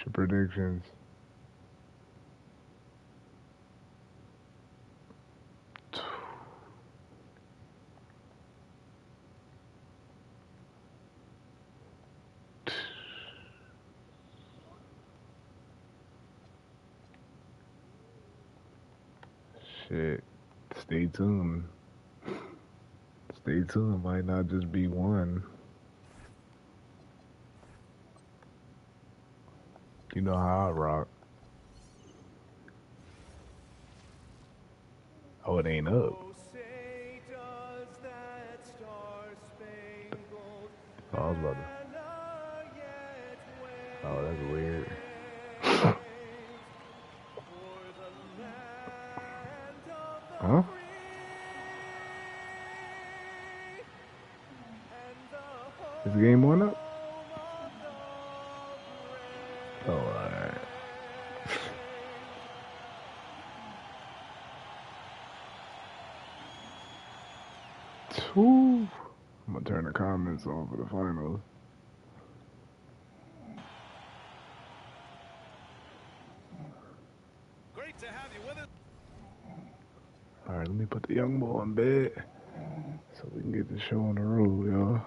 your predictions. Shit. Stay tuned. Stay tuned. Might not just be one. You know how I rock. Oh, it ain't up. Oh, I was about to. Oh, that's weird. Huh? Is Game 1 up? Oh, alright. I'm gonna turn the comments on for the finals. Great to have you with us. Alright, let me put the young boy in bed so we can get the show on the road, y'all.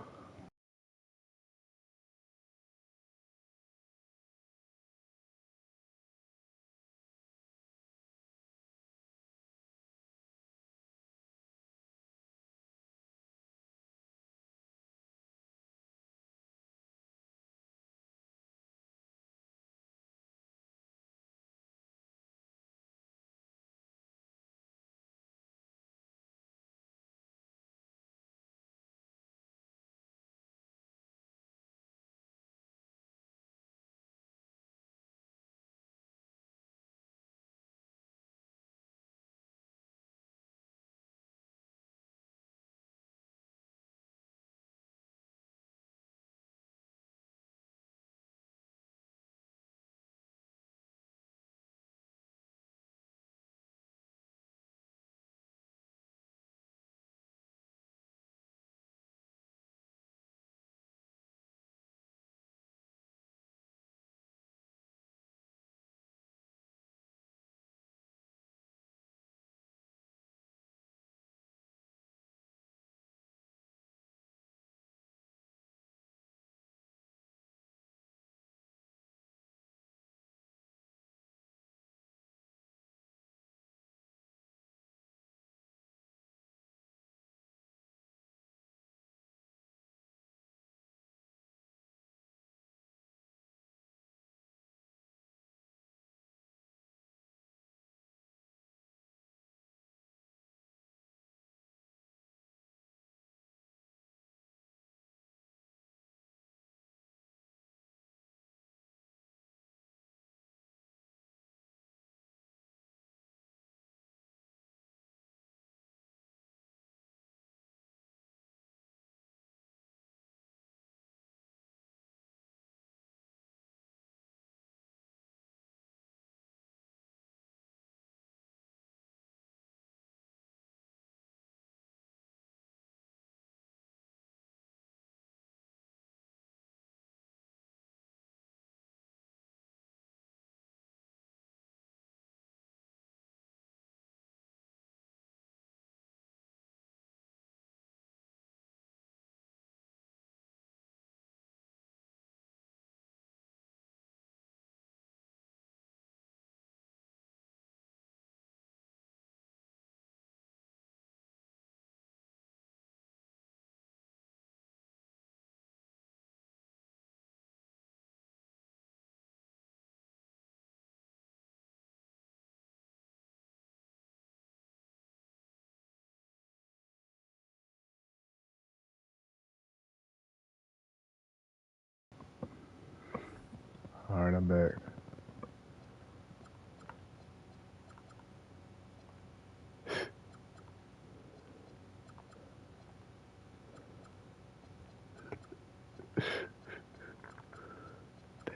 Alright, I'm back.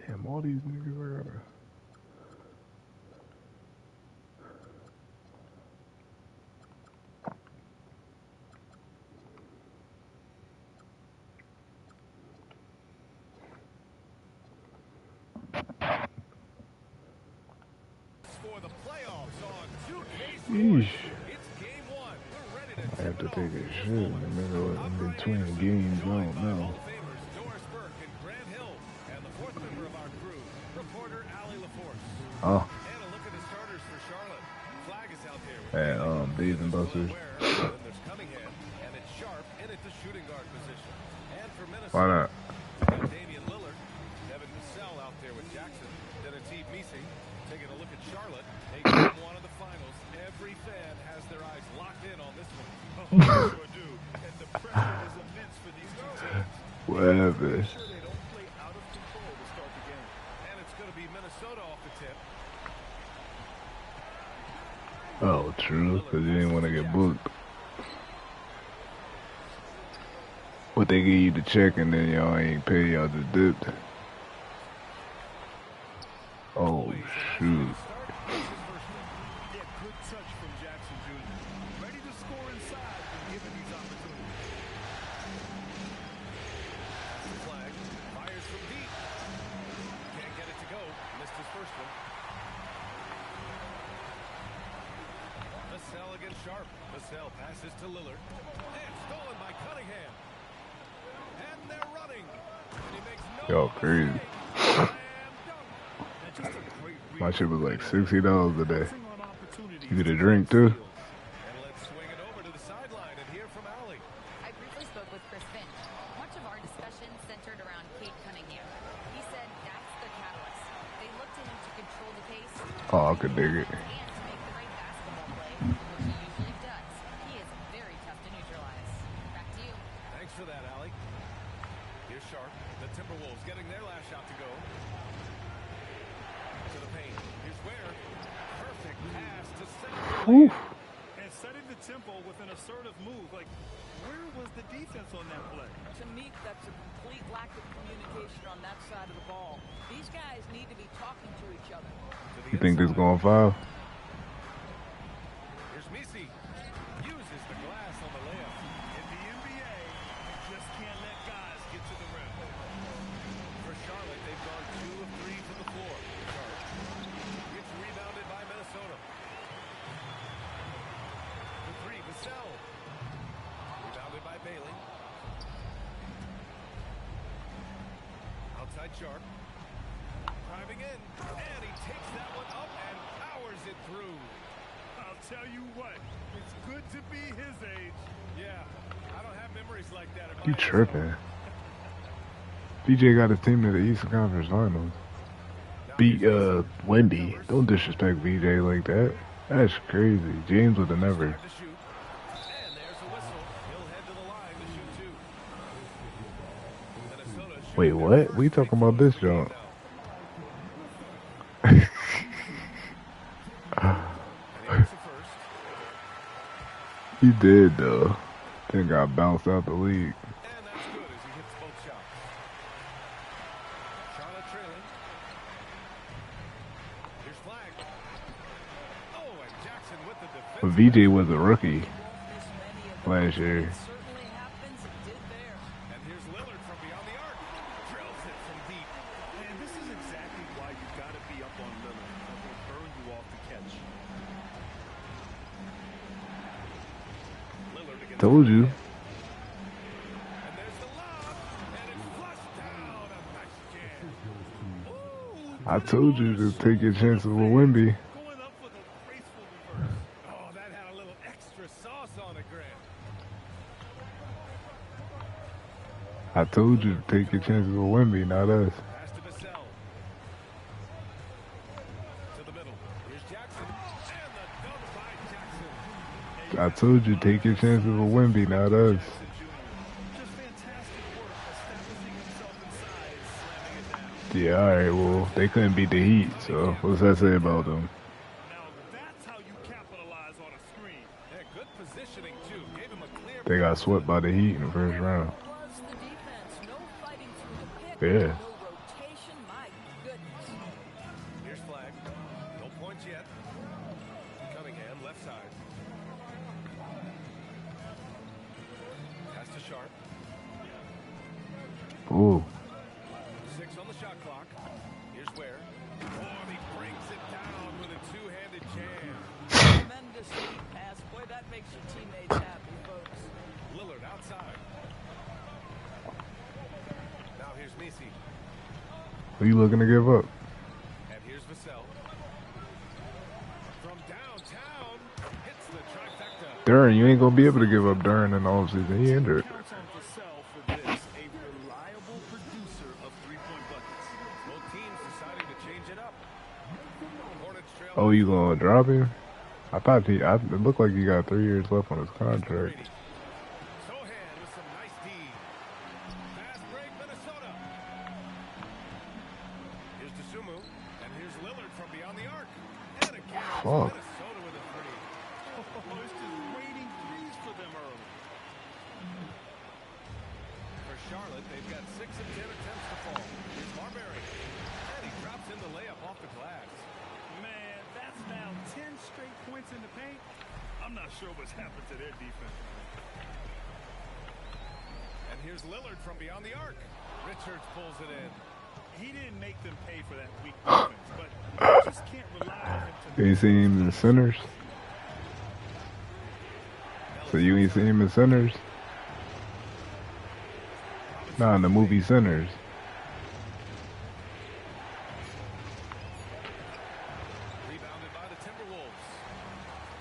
Damn, all these niggas are gotta. Yeesh. It's game one. We're ready to I have tip to it take off. a shit in the middle of, in between games. I Joined don't by know. Hall of Famers Doris Burke and Grant Hill, and the fourth member of our crew, reporter Allie LaForce. Oh, And a look at the starters for Charlotte. Flagg is out there with and Bailey. Dave and Well Buster's. aware. Then there's Cunningham, and it's Sharpe in at the shooting guard position. And for Why Minnesota, not? we've got Damian Lillard, Devin Vassell out there with Jackson, then Ateeb Misi. Taking a look at Charlotte, a game one of the finals. Every fan has their eyes locked in on this one. Oh, sure do. And the pressure is immense for these two teams. What happened? Make sure they don't play out of control to start the game. And it's going to be Minnesota off the tip. Oh, true, because you didn't want to get booked. But they give you the check and then y'all ain't pay, y'all just dipped. Oh, shoot. Yeah, good touch from Jackson Jr. Ready to score inside when given these opportunities. Flagg fires from deep. Can't get it to go. Missed his first one. Vassell against Sharpe. Vassell passes to Lillard. And stolen by Cunningham. And they're running. And he makes no Y'all crazy. mistake. Slam dunk. And just a great read. My shit was like $60 a day. Focusing on opportunities You get a to drink too? steal. And let's swing it over to the sideline and hear from Allie. I briefly spoke with Chris Finch. Much of our discussion centered around Cade Cunningham. He said that's the catalyst. They look to him to control the pace Oh, I could dig it. and to make the right basketball play, which he usually does. He is very tough to neutralize. Back to you. Thanks for that, Allie. Here's Sharpe. The Timberwolves getting their last shot to go. To the paint. Here's Ware. Perfect pass to Whew. And setting the tempo with an assertive move. Like, where was the defense on that play? To me, that's a complete lack of communication on that side of the ball. These guys need to be talking to each other. You think this going 5? Here's Misi. Uses the glass on the layup. In the NBA, you just can't let guys get to the rim. For Charlotte, they've gone 2 of 3 from the floor. Sharpe gets rebounded by Minnesota. The 3, Vassell. Rebounded by Bailey. Outside Sharpe. Driving in. And he takes that one up and powers it through. I'll tell you what, it's good to be his age. Yeah, I don't have memories like that. You tripping. BJ got his team to the Eastern Conference Finals. Beat Wendy. Don't disrespect BJ like that. That's crazy. James would have never. And there's a whistle. He'll head to the line to shoot 2. Minnesota shooting Wait, their what? first We talking free about throw this of the game jump? now. And he makes the first. He did though. Then got bounced out the league. And that's good as he hits both shots. Charlotte trailing. Here's Flagg. Oh, and Jackson with the defense. But VJ was a rookie This many of them. last year. It certainly happens. It did there. And here's Lillard from beyond the arc. Drills it from deep. And this is exactly why you got to be up on Lillard. He'll burn you off the catch. Lillard against Told you. And there's the lob. And it's flushed down. A nice jam. Ooh, I told you to take your chances with Wemby. Going up with a graceful reverse. oh, that had a little extra sauce on it, Grant. I told you to take your chances with Wemby, not us. Pass to Vassell. To the middle. Here's Jackson. And the dunk by Jackson. I told you to take your chances with Wemby, not us. Jackson Jr. Just fantastic work establishing himself inside and slamming it down. Yeah, alright, well, they couldn't beat the Heat, so what's that say about them? Now that's how you capitalize on a screen. Yeah, good positioning, too. Gave him a clear. They got swept by the Heat in the first round. Was the defense. No fighting through the pick. Yeah. No rotation. My goodness. Here's Flagg. No points yet. Cunningham, left side. Pass to Sharpe. Ooh. 6 on the shot clock. Here's Ware. Oh, he brings it down with a two-handed jam. Tremendous your teammates happy, folks. Lillard outside. Now here's Misi. Who you looking to give up? And here's Vassell. From downtown, hits the trifecta. Duran, you ain't gonna be able to give up Duran in the offseason. He injured. Counts on Vassell for this, a reliable producer of three-point buckets. Both teams deciding to change it up. Hornets trail. Oh, you gonna drop him? I thought it looked like he got 3 years left on his contract. Sohan with some nice D. Fast break, Minnesota. Here's DeSumo, and here's Lillard from beyond the arc. And again, Fuck. Minnesota with a three. It's just raining threes for them early. For Charlotte, they've got 6 of 10 attempts to fall. Here's Marbury. And he drops in the layup off the glass. Man, that's now 10 straight points in the paint. I'm not sure what's happened to their defense. And here's Lillard from beyond the arc. Richards pulls it in. He didn't make them pay for that weak defense, but you just can't rely on him to... You ain't seen him in centers? So you ain't seen him in centers? Nah, in the movie Centers. Rebounded by the Timberwolves.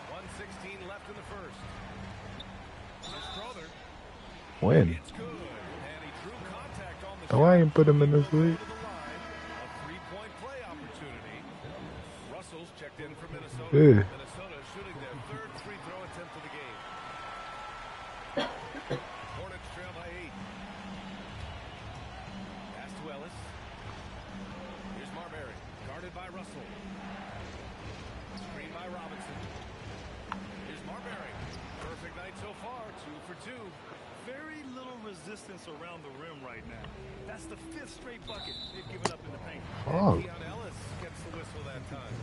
1:16 left in the first. Here's Crowther. When? It's good. And he drew contact on the Oh, I ain't put him in this shot. league. To the line. A three-point play opportunity. Russell's checked in for Minnesota. Yeah. Minnesota shooting their third free throw attempt of the game. Hornets trail by 8. Pass to Ellis. Here's Marbury. Guarded by Russell. Screen by Robinson. Here's Marbury. Perfect night so far. 2 for 2. Very little resistance around the rim right now. That's the 5th straight bucket they've given up in the paint. Oh, Keon Ellis gets the whistle that time.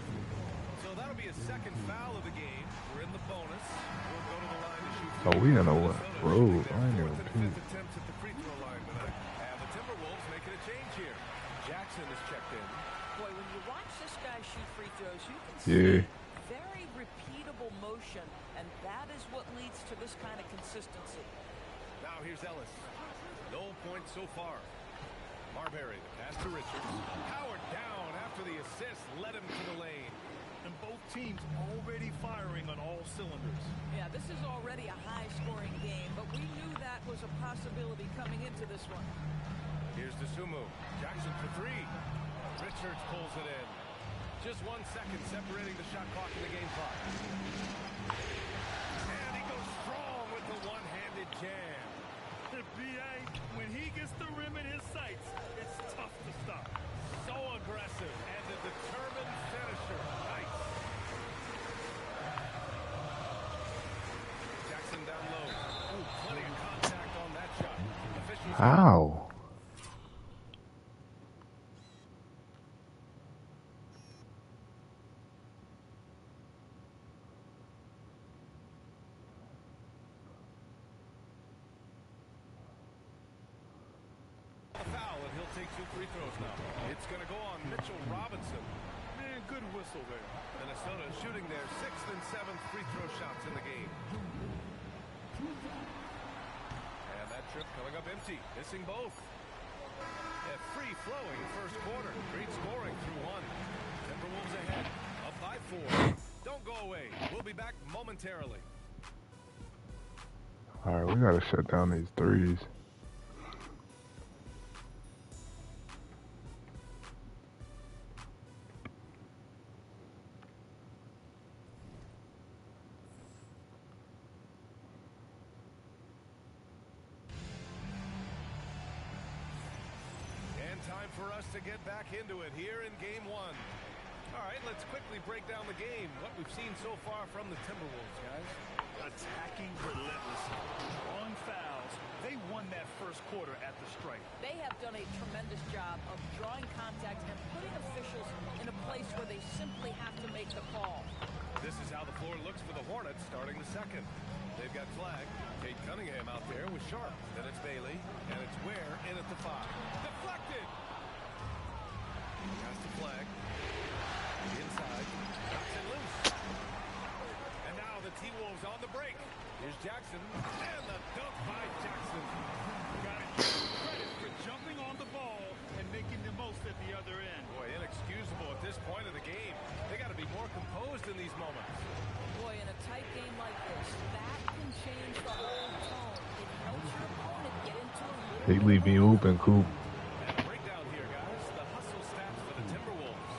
So that'll be a second foul of the game. We're in the bonus. We'll go to the line to shoot. oh, we on a road. I ain't even Fourth and peep. fifth attempts at the free throw line tonight. And the Timberwolves making a change here. Jackson is checked in. Boy, when you watch this guy shoot free throws, you can Yeah. see very repeatable motion, and that is what leads to this kind of consistency. Now here's Ellis. No points so far. Marbury, the pass to Richards. Howard down after the assist led him to the lane. And both teams already firing on all cylinders. Yeah, this is already a high-scoring game, but we knew that was a possibility coming into this one. Here's DeSumo. Jackson for 3. Richards pulls it in. Just 1 second separating the shot clock and the game clock. And he goes strong with the one-handed jam. The BA, when he gets the rim in his sights, it's tough to stop. So aggressive and a determined finisher. Nice. Jackson down low. Ooh, plenty of contact on that shot. Officials. How? A foul, and he'll take 2 free throws now. It's going to go on Mitchell Robinson. Man, good whistle there. Minnesota shooting their 6th and 7th free throw shots in the game. And that trip coming up empty, missing both. A free-flowing first quarter. Great scoring through 1. Timberwolves ahead, up by 4. Don't go away. We'll be back momentarily. All right, we gotta shut down these threes. And time for us to get back into it here in Game 1. All right, let's quickly break down the game. What we've seen so far from the Timberwolves, guys. Attacking relentlessly, drawing fouls. They won that first quarter at the stripe. They have done a tremendous job of drawing contact and putting officials in a place where they simply have to make the call. This is how the floor looks for the Hornets starting the second. They've got Flagg, Cade Cunningham out there with Sharpe. Then it's Bailey, and it's Ware in at the 5. Deflected! Pass to Flagg. Inside. Knocks it loose. And now the T-Wolves on the break. Here's Jackson, and the dunk by Jackson. Gotta give him credit for jumping on the ball and making the most at the other end. Boy, inexcusable at this point of the game. They got to be more composed in these moments. Boy, in a tight game like this, that can change the whole tone. It helps your opponent get into a little They leave me open, Coop. And breakdown here, guys. The hustle stats for the Timberwolves.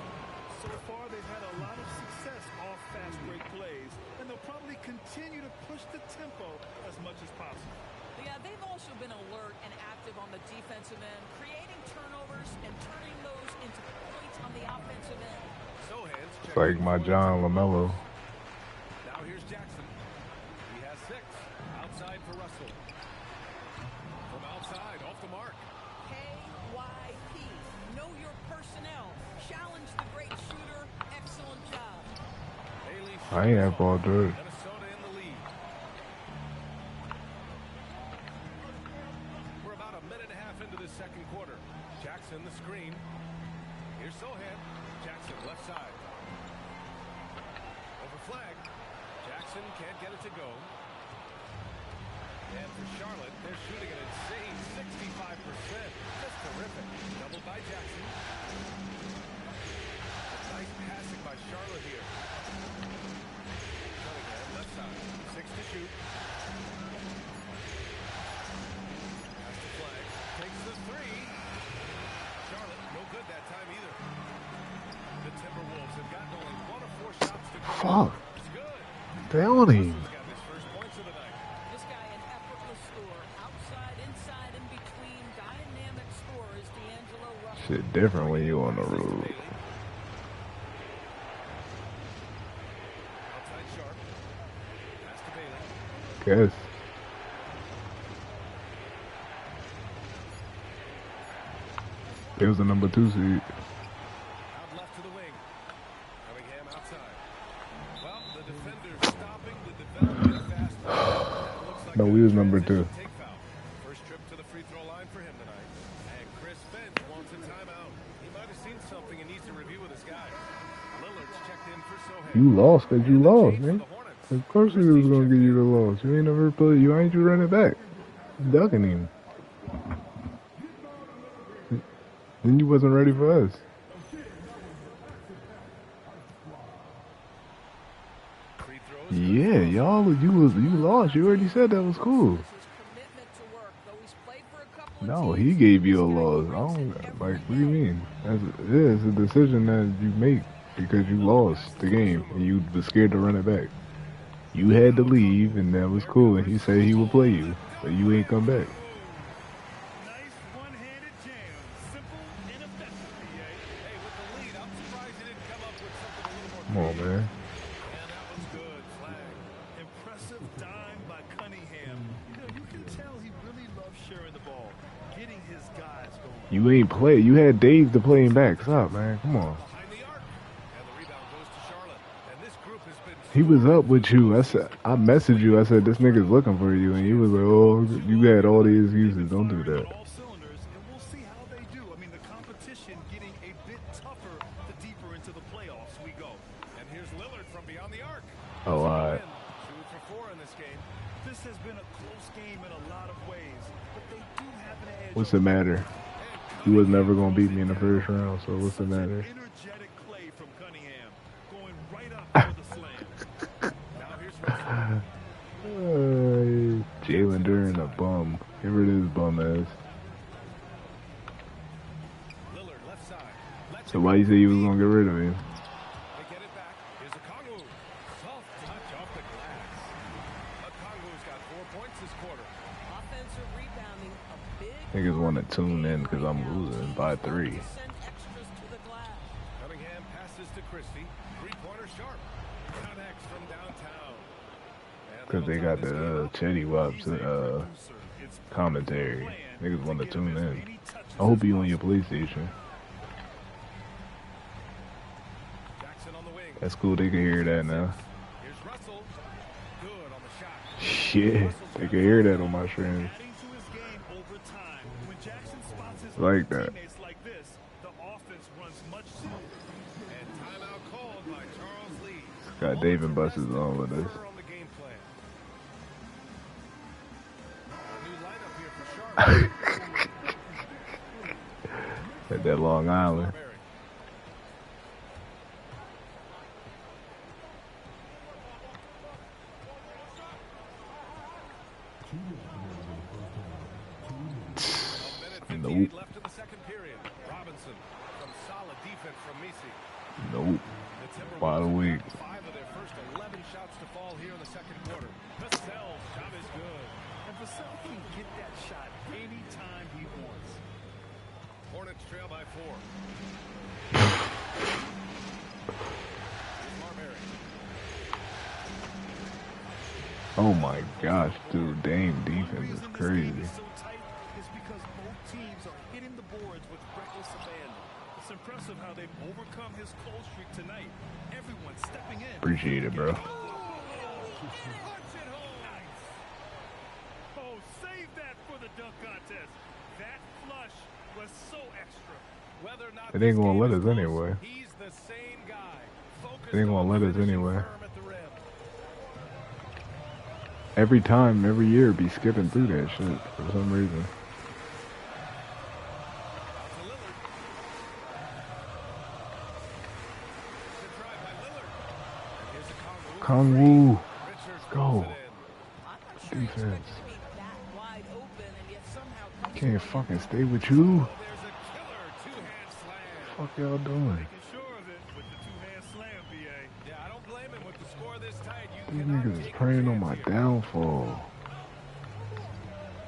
So far, they've had a lot of success off fast break plays, and they'll probably continue to push the tempo as much as possible. Yeah, they've also been alert and active on the defensive end, creating turnovers and turning those into points on the offensive end. Sohan's It's like my John LaMelo. Now here's Jackson. He has 6. Outside for Russell. From outside, off the mark. KYP. Know your personnel. Challenge the great shooter. Excellent job. Bailey I ain't have ball dirt. Minnesota in the lead. We're about a minute and a half into the second quarter. Jackson the screen. Here's Sohan. Jackson left side. Over Flagg. Jackson can't get it to go. And for Charlotte, they're shooting an insane 65%. Just terrific. Doubled by Jackson. Nice passing by Charlotte here. Cunningham, left side. 6 to shoot. Pass to Flagg. Takes the 3. Charlotte, no good that time either. The Timberwolves have gotten only 1 of 4 shots to go. Fuck. It's good. They on him. Russell's got his first points of the night. This guy an effortless scorer. Outside, inside, in between. Dynamic scorer is D'Angelo Russell. Shit different when you on the road. Outside Sharpe. Pass to Bailey. Guess. It was the number 2 seed. Out left to the wing. Cunningham outside. Well, the defender's stopping the development fast. Looks like No, we was number 2. take foul. First trip to the free throw line for him tonight. And Chris Finch wants a timeout. He might have seen something and needs to review with his guy. Lillard's checked in for Sohan. You lost because you And the lost, change for man. the Hornets. Of course he was gonna give you the loss. You ain't never play. You ain't you running back. Ducking him. Then you wasn't ready for us. Free throws. Yeah, you lost. You already said that was cool. His commitment to work, though he's played for a couple of No, teams, he gave you a this guy loss. I brings don't it like. every What do you day. mean? It's a decision that you make because you lost the game and you was scared to run it back. You had to leave, and that was cool. And he said he would play you, but you ain't come back. Nice one-handed jam. Simple and effective, PA. Hey, with the lead, I'm surprised he didn't come up with something a little more Come on, man. And that was good. Flagg. Impressive dime by Cunningham. You know, you can tell he really loves sharing the ball, getting his guys going. You ain't play. You had Dave to play him back. Stop, man. Come on. Behind the arc. And the rebound goes to Charlotte. And this group has been He was up with you. I messaged you. I said this nigga's looking for you, and you was like, "Oh, you had all these excuses. Don't do that." All cylinders, and we'll see how they do. I mean, the competition getting a bit tougher the deeper into the playoffs we go. And here's Lillard from beyond the arc. Oh, all right. 2 for 4 in this game. This has been a close game in a lot of ways, but they do have an edge. What's the matter? He was never gonna beat me in the first round. So what's the matter? Energetic play from Cunningham, going right up for the slam. Now here's Russell. Jalen Duran a bum. Get rid of his bum ass. Lillard left side. Lets So it why go. you say you was gonna get rid of him? They get it back. Here's Okongwu. Soft touch off the glass. Okongwu's got 4 points this quarter. Offensive rebounding, a big Niggas want to tune in because I'm losing by 3. send extras to the glass. Cunningham passes to Christie. 3-pointer Sharpe. Connects from downtown. And Because they got the Chetty Wops commentary. Niggas want to tune in. I hope you on your PlayStation. Jackson on the wing. That's cool. They can hear that now. Here's Russell. Good on the shot. Shit, they can hear that on my stream. Adding to his game over time. When Jackson spots his Like that. teammates like this, the offense runs much smoother. And timeout called by Charles Lee. Got Dave and Buster's on with us. On the game At that Long Island. Nope. Left in the second period. Robinson from solid defense from Misi. Nope. By the week. 5 of their first 11 shots to fall here in the second quarter. Vassell's shot is good. And Vassell can get that shot anytime he wants. Hornets trail by 4. Marbury. Oh my gosh, dude, Dame defense is crazy. So tight is because both teams are hitting the boards with reckless abandon. It's impressive how they've overcome his cold streak tonight. Everyone stepping in. Appreciate it, bro. Oh, save that for the dunk contest. That flush was so extra. Whether or not They ain't this gonna game let is us close, anyway. He's the same guy. They ain't gonna let us anyway. Firm at the rim. Every time, every year, be skipping through that shit for some reason. Out to Lillard. Good drive by Lillard. And here's a Kongwu, Richards go. pulls it in. I'm not sure he Defense. expected to be that wide open and yet somehow comes Can't away. fucking stay with you. Oh, there's a killer two-hand slam. Fuck y'all doing? Making sure of it with the two-hand slam, BA. Yeah, I don't blame him with the score this tight. You These cannot niggas is take a preying on chance my here. downfall.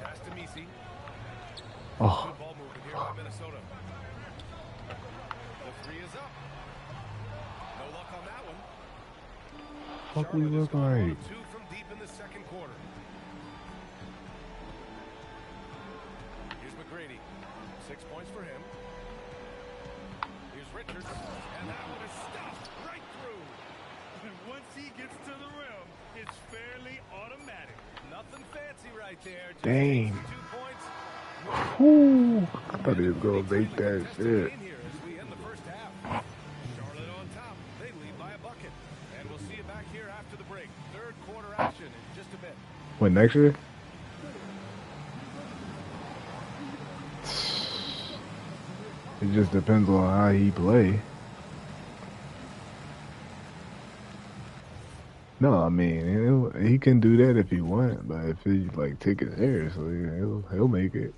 Pass to Misi. Oh, Good ball movement here by Minnesota. The three is up. No luck on that one. fuck we Charlotte has look gone 1 like. of 2 from deep in the second quarter. Here's McGrady. 6 points for him. Here's Richards. And that one is stopped right through. And once he gets to the rim, it's fairly automatic. Nothing fancy right there. Just Dang. 2 points. Whoo! I thought he was gonna make that shit. Here as we end the first half. Charlotte on top. They lead by a bucket. And we'll see you back here after the break. Third quarter action in just a bit. What, next year? It just depends on how he play. No, I mean, he can do that if he want, but if he like take it seriously, he'll make it.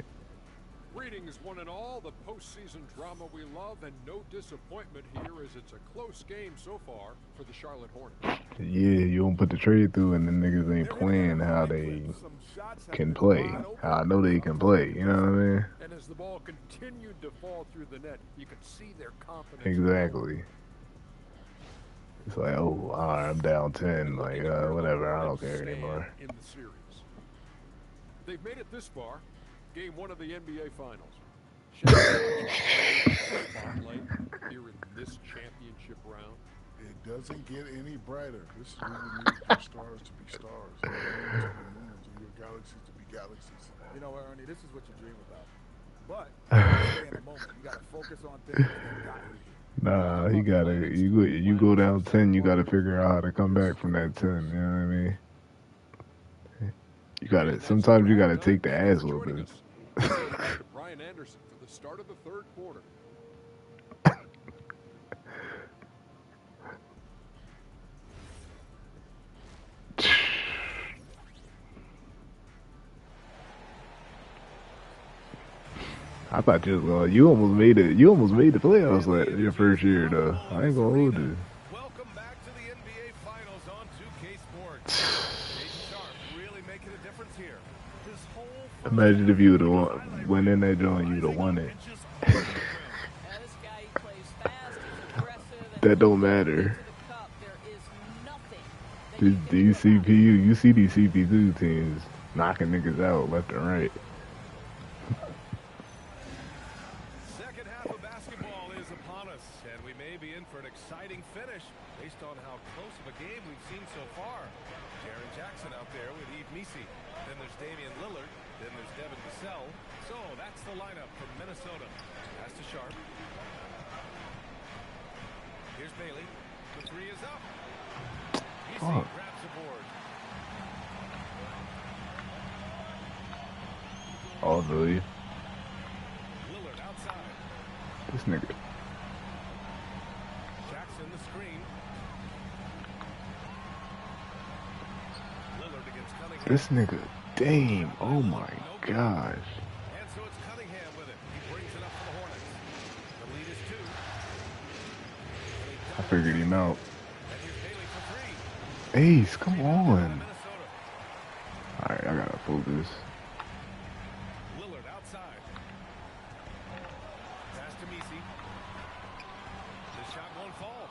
Greetings, one and all. The postseason drama we love, and no disappointment here as it's a close game so far for the Charlotte Hornets. Yeah, you don't put the trade through, and the niggas ain't playing how they can play. How I know they can play. You know what I mean? And as the ball continued to fall through the net, you could see their confidence. Exactly. It's like, oh, all right, I'm down 10. Like, whatever. I don't care anymore. In the series, they've made it this far. Game 1 of the NBA Finals. Spotlight here in this championship round. It doesn't get any brighter. This is when you need your stars to be stars. And your galaxies to be galaxies. You know, Ernie, this is what you dream about. But stay in the moment. You got to focus on things that got you. Nah, you go down 10, you gotta figure out how to come back from that 10, you know what I mean? Sometimes you gotta take the ass whooping. Ryan Anderson for the start of the third quarter. I thought you almost made it. You almost made the playoffs your first year though. I ain't gonna hold you. Welcome back to the NBA Finals on 2K Sports. Sharpe really making a difference here. His whole Imagine if you would went in that joint, you'd have won it. just Now, this guy, he plays fast, he's aggressive, and That don't when he matter. gets to the cup, there is nothing that These he can do CPU, about it. you see these CPU teams knocking niggas out left and right. Second half of basketball is upon us, and we may be in for an exciting finish based on how close of a game we've seen so far. Jaren Jackson out there with Yves Misi. Then there's Damian Lillard. Then there's Devin Vassell. So that's the lineup from Minnesota. Pass to Sharpe. Here's Bailey. The three is up. Misi Oh. grabs the board. Oh, I feel you. Lillard outside. This nigga. Jackson the screen. Lillard against Cunningham. This nigga. Damn. Oh my gosh. And so it's Cunningham with it. He brings it up for the Hornets. The lead is 2. I figured him out. And here's Haley for 3. Ace, come on. Minnesota. Alright, I gotta focus. Lillard outside. Pass to Messi. The shot won't fall.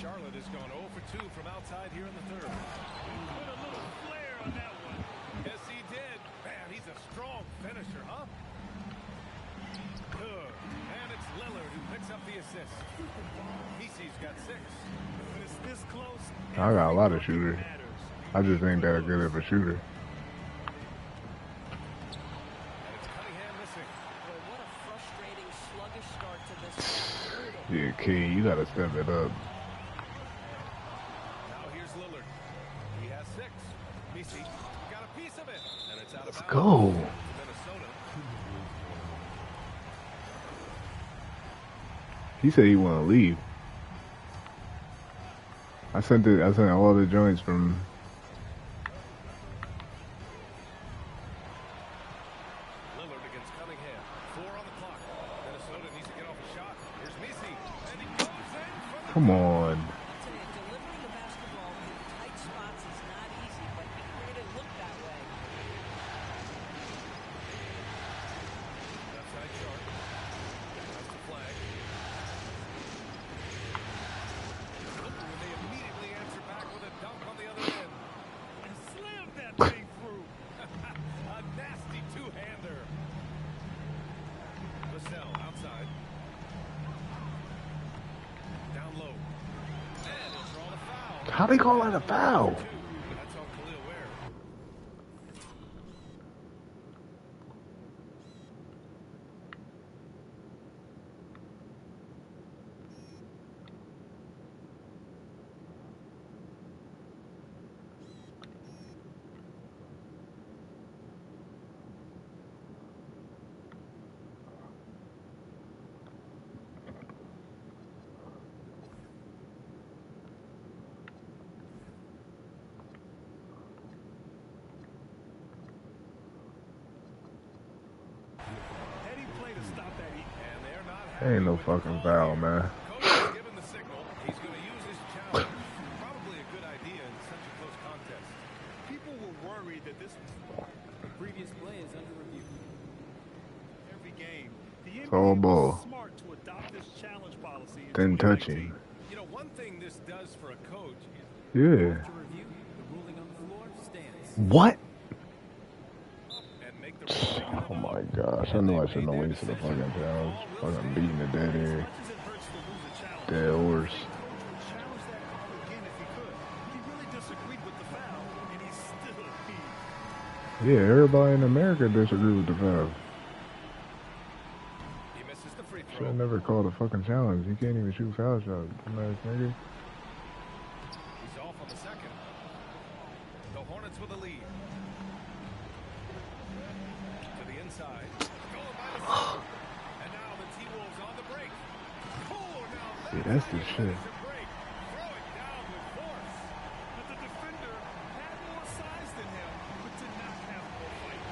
Charlotte has gone 0 for 2 from outside here in the third. Put a little flair on that one. Yes, he did. Man, he's a strong finisher, huh? Good. And it's Lillard who picks up the assist. Messi's got 6. When it's this close, I got a lot of shooters. matters. I just ain't that good of a shooter. And it's Cunningham missing. Boy, what a frustrating, sluggish start to this half. Brutal. Yeah, Cade, you gotta step it up. Now here's Lillard. He has 6. Messi got a piece of it. And it's out of Let's bounds. go. Minnesota. He said he wanna leave. I sent all the joints from. Lillard against Cunningham. 4 on the clock. Minnesota needs to get off a shot. Here's Messi. And he goes in from the Come on. I'll tell you, delivering the basketball in tight spots is not easy, but he made it look that way. left side Sharpe. That's the Flagg. And they immediately answer back with a dunk on the other end. And slam that thing through. A nasty two-hander. Vassell outside. Down low. And he'll draw the foul. How they call that a foul? That's on Khalil Ware. Heady play to stop that heat. And they're not happy Ain't no with the fucking call foul, here. man. Coach has given the signal. He's going to use his challenge. Probably a good idea in such a close contest. People were worried that this was The previous play is under review. every game. The all NBA ball. was smart to adopt this challenge policy in Didn't touch 2019. him. You know, one thing this does for a coach is Yeah. After review, the ruling on the floor stands. What? and make the referee Oh my gosh. I knew I shouldn't have wasted the fucking challenge. Fucking beating the dead air. As much as it hurts to lose a challenge, Dead horse. Coach would challenge that call again if he could. He really disagreed with the foul, and he still beat. Yeah, everybody in America disagree with the foul. he misses the free Should throw. have never called a fucking challenge. You can't even shoot foul shots. Nice nigga. He's off on the second. The Hornets with a lead. To the inside. Going by the center. And now the TWolves on the break. Oh, now See, that's the shit. is a break. Throw it down with force. But the defender had more size than him, but did not have more fight.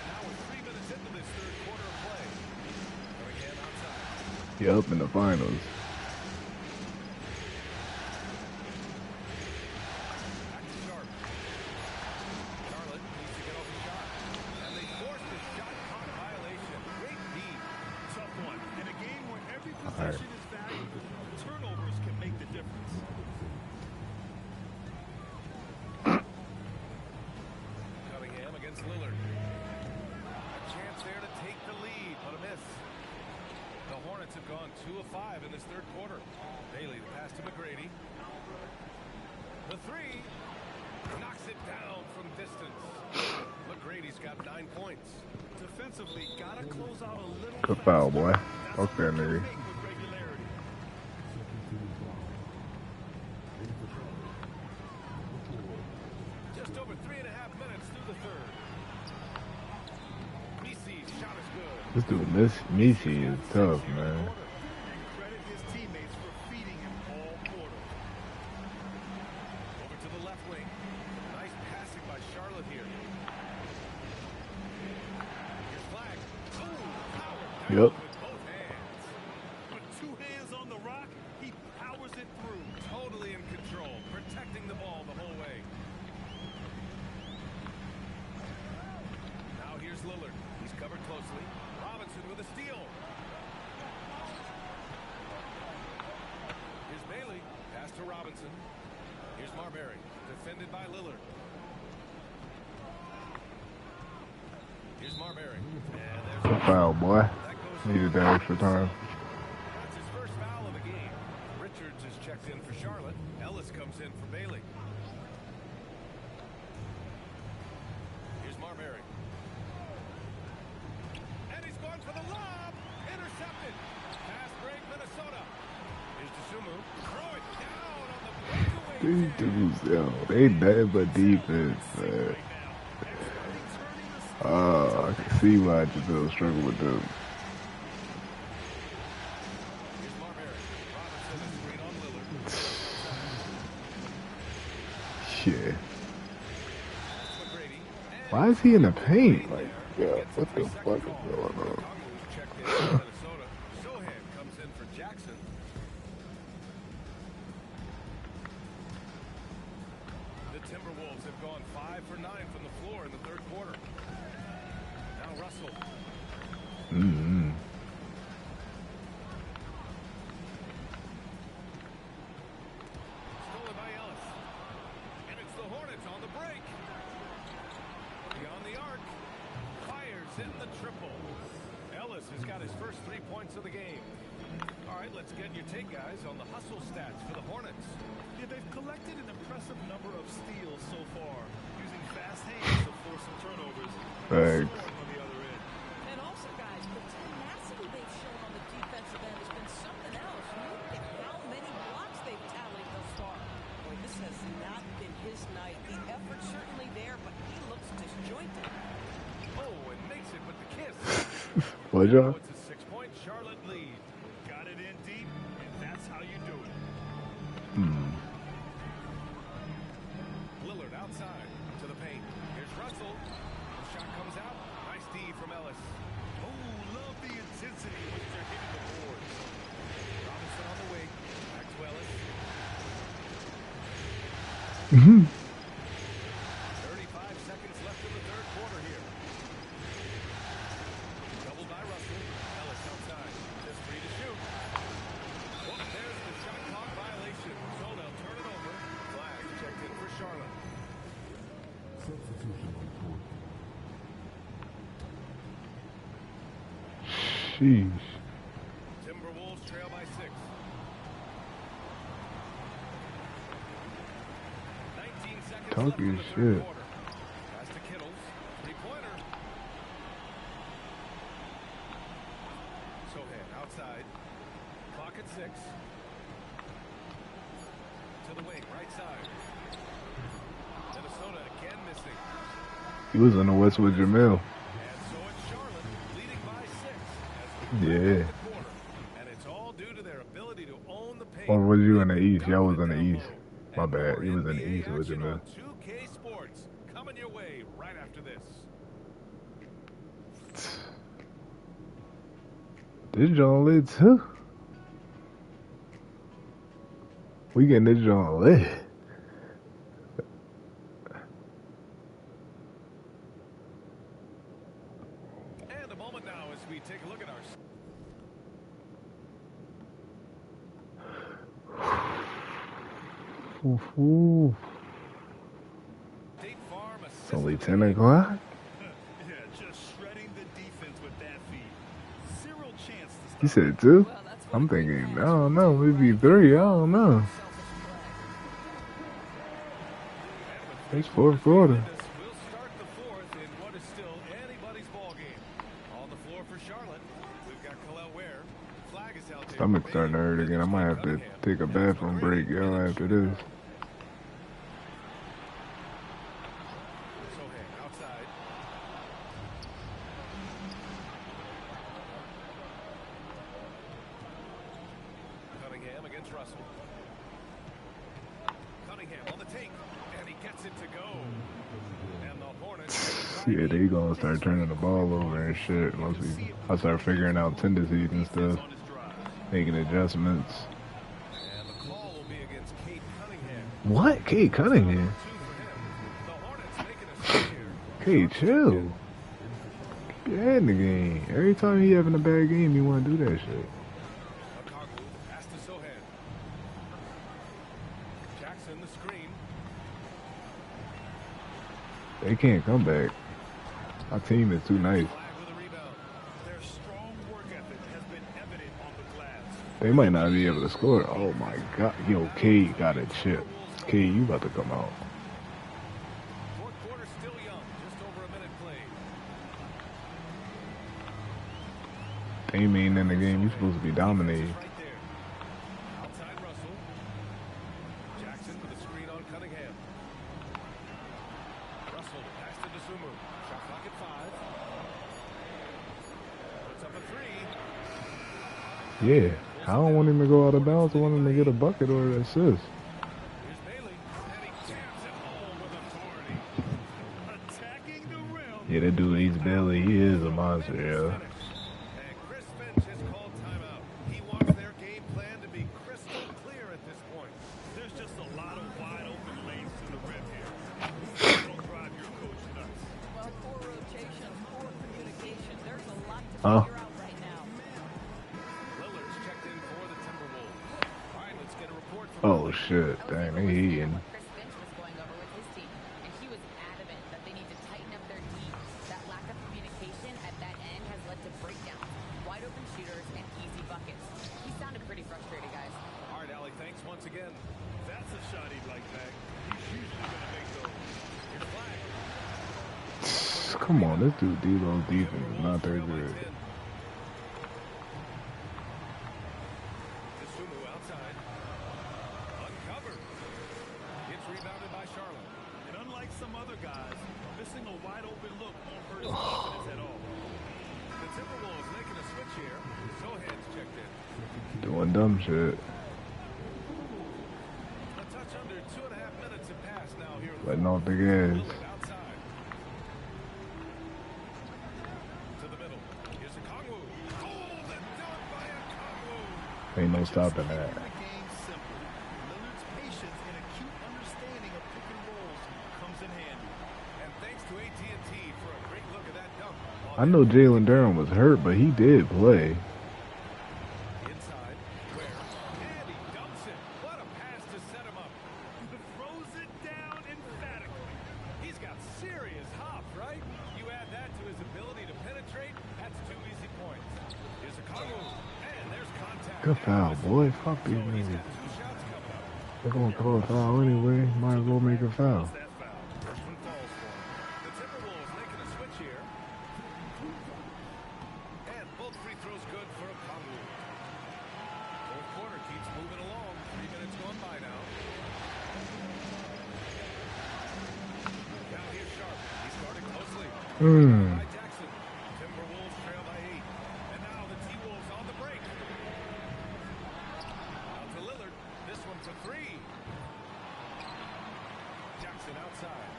Now we're 3 minutes into this third quarter of play. Cunningham outside. Yup, in the finals. Back to Sharpe. Charlotte needs to get off the shot. And they forced a shot clock violation. Great D. Tough one. In a game where every possession is valuable, turnovers can make the difference. Cunningham against Lillard. A chance there to take the lead, but a miss. The Hornets have gone 2 of 5 in this third quarter. Bailey, the pass to McGrady. The three knocks it down from distance. McGrady's got 9 points. Defensively, gotta close out a little Good foul, faster. boy. That's Fuck what that they nigga. make with regularity. This dude, Missy is tough, man. And credit his teammates for feeding him all quarter. Over to the left wing. Nice passing by Charlotte here. Here's Flagg. Power Yep. with both hands. With two hands on the rock, he powers it through. Totally in control, protecting the ball the whole way. Now here's Lillard. He's covered closely. Robinson with a steal. Here's Bailey. Pass to Robinson. Here's Marbury. Defended by Lillard. Here's Marbury. And there's Good foul, boy. that goes Needed that extra time. That's his first foul of the game. Richards is checked in for Charlotte. Ellis comes in for Bailey. Here's Marbury. And he's going for the lob. Intercepted. Pass break, Minnesota. Here's DeSumo. Throw it down on the breakaway. These dudes, yo, they bad but defense, man. I can see why Giselle struggle with them. Here's Marbury. Robinson is screen on Lillard. Shit. McGrady. And Why is he in the paint? Like, yeah, what the fuck is going on? Tongu's checked in for Minnesota. Sohan comes in for Jackson. The Timberwolves have gone 5 for 9 from the floor in the third quarter. Now Russell. Mm-hmm. Stolen by Ellis. And it's the Hornets on the break. Beyond the arc. Fires in the triple. Ellis has got his first 3 points of the game. All right, let's get your take, guys, on the hustle stats for the Hornets. Yeah, they've collected an impressive number of steals so far, using fast hands to force some turnovers. Thanks. Scoring on the other end. And also, guys, the tenacity they've shown on the defensive end has been something else. Look at how many blocks they've tallied thus far. Boy, this has not been his night. The effort's certainly there, but he looks disjointed. Oh, and makes it with the kiss. What, y'all? It's a 6-point Charlotte lead. Got it in deep, and that's how you do it. Lillard outside to the paint. Here's Russell. Shot comes out. Nice D from Ellis. Oh, love the intensity with which they're hitting the boards. Robinson on the wing. Back to Ellis. Mm-hmm. 35 seconds left in the third quarter here. Doubled by Russell. Ellis outside. Just 3 to shoot. Oh, there's the shot clock violation. So they'll turn it over. Flagg checked in for Charlotte. Sheesh. Timberwolves trail by 6. 19 seconds Talk left in your the third shit. quarter. Pass to Kittles. 3-pointer. Sohan outside. Clock at 6. To the wing, right side. Minnesota again missing. He was on the West with Jamel. And so it's Charlotte leading by 6 as we Yeah. the quarter. And it's all due to their ability to own the paint. Or was you in the East? Y'all was in the Down East. low. My And bad. more He was in the NBA East with action Jamel. on 2K Sports coming your way right after this. This joint lit too. We getting this joint lit. And a moment now as we take a look at our Ooh. State Farm It's only assistant 10 o'clock. Yeah, just shredding the defense with that feed. Zero chance to stop. You said 2? Well, that's what I'm a great thinking, pass I don't was. know, maybe 3. I don't know. Selfish play. It's fourth quarter. We'll start the fourth in what is still anybody's ball game. On the floor for Charlotte, we've got Khalil Ware. Flagg is out there. Stomach starting to hurt again. I might have to take a bathroom break, y'all, after this. Sohan outside. Russell. Cunningham on the take, and he gets it to go. And the Hornets. Yeah, they gonna start turning the ball over and shit once I start figuring out tendencies and stuff, making adjustments. And the call will be against Cade Cunningham. What? Cade Cunningham? The Hornets making a switch here. Cade, chill. Get in the game. Every time he having a bad game, you want to do that shit. Pass to Sohan. Jackson the screen. They can't come back. Our team is too nice. Flagg with a rebound. Their strong work ethic has been evident on the glass. They might not be able to score. Oh my god. Yo, Cade got a chip. Cade, you about to come out. Fourth quarter still young. Just over a minute played. They mean in the game, you supposed to be dominating. Right there. Outside Russell. Jackson with a screen on Cunningham. Russell pass to Sumu. Shot clock at 5. Puts up a 3. Yeah. I don't want him to go out of bounds. I want him to get a bucket or an assist. Here's Bailey, and he jams it home with authority. Attacking the rim. Yeah, that dude, he's Bailey. He is a monster, yeah. And Chris Finch has called timeout. He wants their game plan to be crystal clear at this point. There's just a lot of wide open lanes to the rim here. Don't drive your coach nuts. Well, poor rotation, poor communication. There's a lot to Huh? figure out right now. Lillard's checked in for the Timberwolves. All right, let's get a report from Oh shit. Dang, they eating. Chris Finch was going over with his team, and he was adamant that they need to tighten up their D. That lack of communication at that end has led to breakdowns, wide open shooters, and easy buckets. He sounded pretty frustrated, guys. All right, Allie, thanks once again. That's a shot he'd like back. He's usually going to make those. Here's Flagg. Come on, this dude D-Lo defense is not that good. Sumu outside. Uncovered. It's rebounded by Charlotte. And unlike some other guys, missing a wide open look won't hurt his confidence at all. The Timberwolves making a switch here. Sohan's checked in. Doing dumb shit. A touch under 2.5 minutes have passed now here. Letting off the gas. Outside. To the middle. Here's a Kongwu. Pulled and done by a Kongwu. Ain't no stopping that. The game simple. Lillard's patience and acute understanding of pick and rolls comes in handy. And thanks to AT&T for a great look at that dunk. I know Jalen Durham was hurt, but he did play. Inside. Where? And he dumps it. What a pass to set him up. Throws it down emphatically. He's got serious hop, right? You add that to his ability to penetrate, that's 2 easy points. Here's a Kongwu. And there's contact. Good foul, boy. Fuck these niggas. 2 shots coming up. They're gonna call a foul anyway. Might as well make a foul. That foul. First one falls for him. The Timberwolves making a switch here. And both free throws good for Kongwu. Fourth quarter keeps moving along. 3 minutes gone by now. Now here's Sharpe. He's guarded closely. By Jackson. Timberwolves trail by 8. And now the T-Wolves on the break. Out to Lillard. This one for 3. Jackson outside.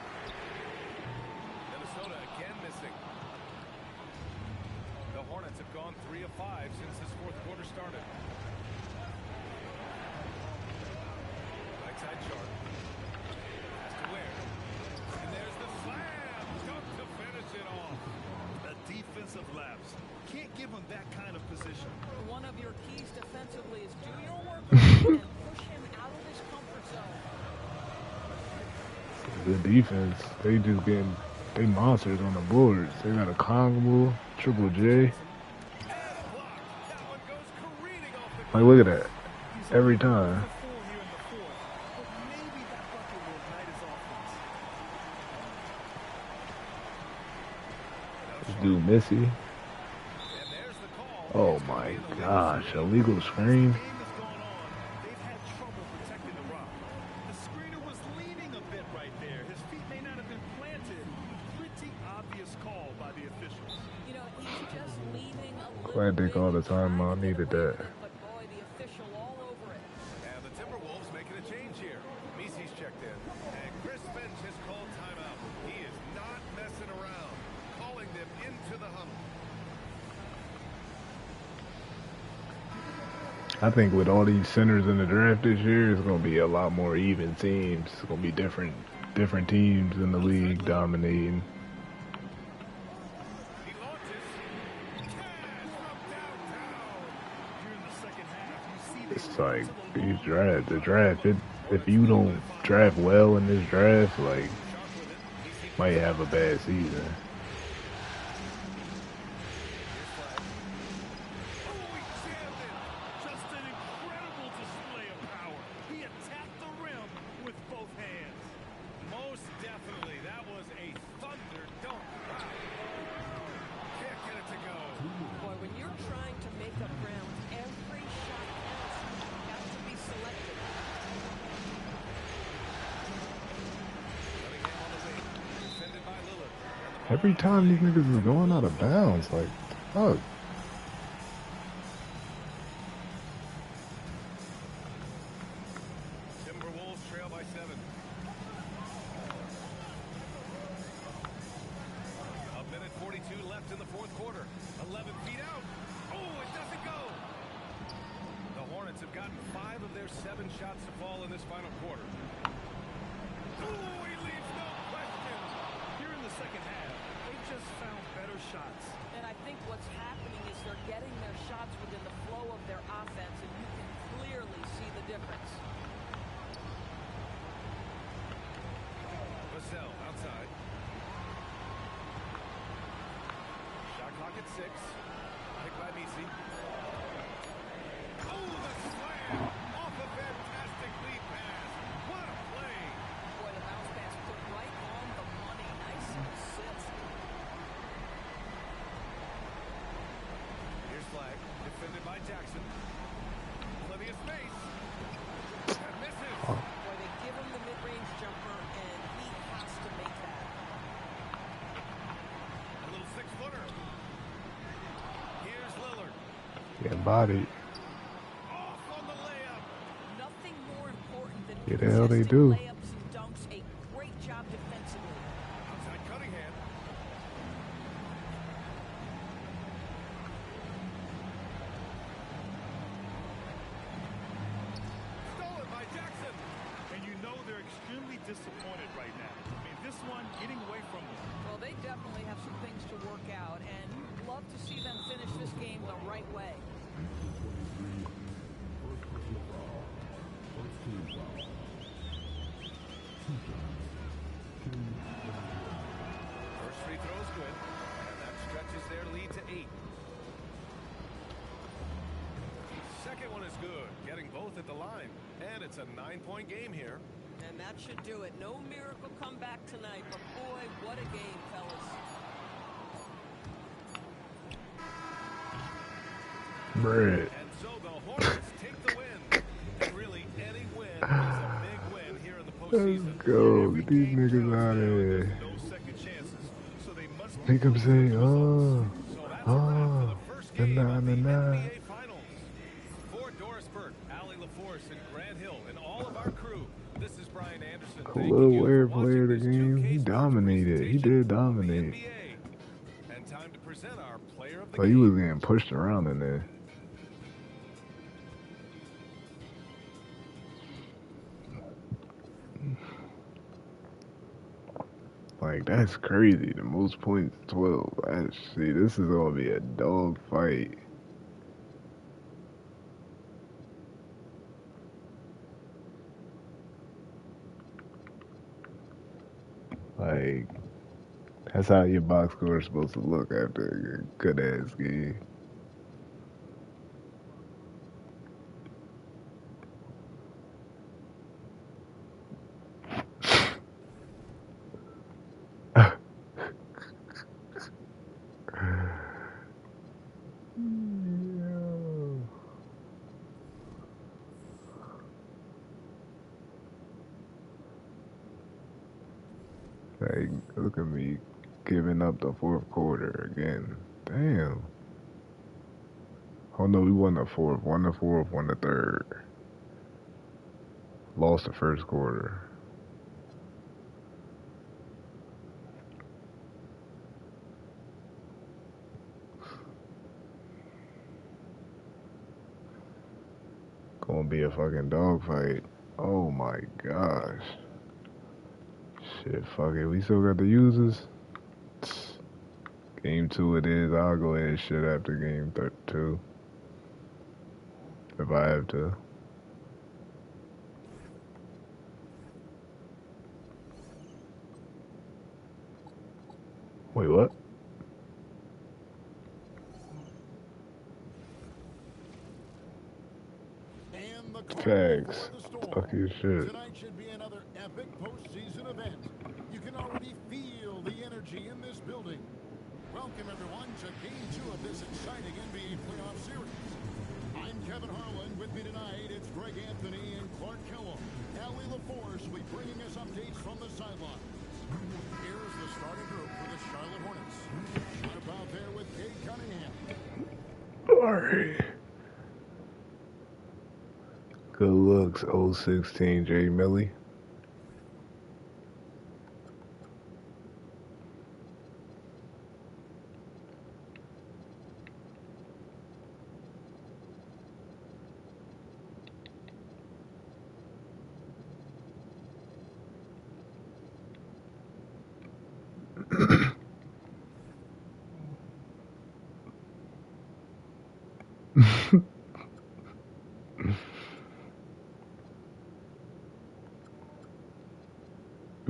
Minnesota again missing. The Hornets have gone 3 of 5 since this fourth quarter started. Right side Sharpe. Pass to Ware. And there's the slam. Dunk to finish it off. A defensive lapse. Can't give him that kind of position. One of your keys defensively is do your work and push him out of his comfort zone. The defense, they just getting, they monsters on the boards. They got a Kongwu, Triple J. And blocked. That one goes careening off the Like, look at that. Every time. 4 here in the fourth, but maybe that bucket will ignite his offense. This dude Missy. And there's the call. Oh my gosh, illegal screen. Game has gone on. They've had trouble protecting the rock. The screener was leaning a bit right there. His feet may not have been planted. Pretty obvious call by the officials. You know, he's just leaving a little Glad they bit called the timeout. behind Needed that. But boy, the official all over it. And I think with all these centers in the draft this year, it's gonna be a lot more even teams. It's gonna be different teams in the league dominating. He launches. Cash from downtown. During the second half, you see they It's lean like to the these long draft, the range draft. approach. If you don't draft well in this draft, like might have a bad season. Oh, he jammed it. Just an incredible display of power. He attacked the rim with both hands. Most definitely. That was a thunder dunk. Wow. Can't get it to go. Boy, when you're trying to make up ground, every shot counts. You have to be selective. Cunningham on the wing. Defended by Lillard. Every time these niggas is going out of bounds, like fuck. Timberwolves trail by 7. A minute 42 left in the fourth quarter. 11 feet out. Oh, it doesn't go. The Hornets have gotten 5 of their 7 shots to fall in this final quarter. Oh, he leaves no question. Here in the second half, they just found better shots. And I think what's happening is they're getting their shots within the flow of their offense, and you can clearly see the difference. Vassell outside. Shot clock at 6. Picked by Misi. Oh, the slam off a fantastic lead pass. What a play. Boy, the bounce pass put right on the money. Nice assist. Here's Flagg, defended by Jackson. Plenty of space. And misses. Boy, they give him the mid-range jumper, and he has to make that. A little 6-footer. Here's Lillard. Getting bodied. Off on the layup. Nothing more important than Yeah, the hell they contesting do. layups and dunks. A great job defensively. Outside Cunningham. Stolen by Jackson. And you know they're extremely disappointed right now. I mean, this one getting away from them. Well, they definitely have some things to work out, and love to see them finish this game the right way. First free throw's good. And that stretches their lead to 8. Second one is good. Getting both at the line. And it's a 9-point game here. And that should do it. No miracle comeback tonight, but boy, what a game, fellas. Bread. And so the Hornets take the win. And really, any win is a big win here in the postseason. Let's go. Every Get these game niggas counts out of now, and here. there's no second chances. So they must Make them say, oh, So that's a wrap for oh, the first game of the nah. NBA Finals. For Doris Burke, Allie LaForce, and Grant Hill, and all of our crew, this is Brian Anderson. A Thanking little you for weird watching player of the this game. 2K He Sports dominated. He presentation did of the dominate. NBA. And time to present our player of the But he game. was getting pushed around in there. Like, that's crazy. The most points, 12. See, this is going to be a dog fight. Like, that's how your box score is supposed to look after a good-ass game. Like, look at me giving up the fourth quarter again. Damn. Oh no, we won the fourth. Won the fourth, won the third. Lost the first quarter. gonna be a fucking dogfight. Oh my gosh. Shit, fuck it. We still got the users. Game 2 it is. I'll go ahead and shit after game 2. If I have to. Wait, what? Facts. Fuck your shit. Tonight should be another epic postseason event. You can already feel the energy in this building. Welcome everyone to Game 2 of this exciting NBA playoff series. I'm Kevin Harlan. With me tonight, it's Greg Anthony and Clark Kellogg. Allie LaForce will be bringing us updates from the sideline. Here's the starting group for the Charlotte Hornets. Sharpe out there with Cade Cunningham. Alright. Good looks, 016 J Millie.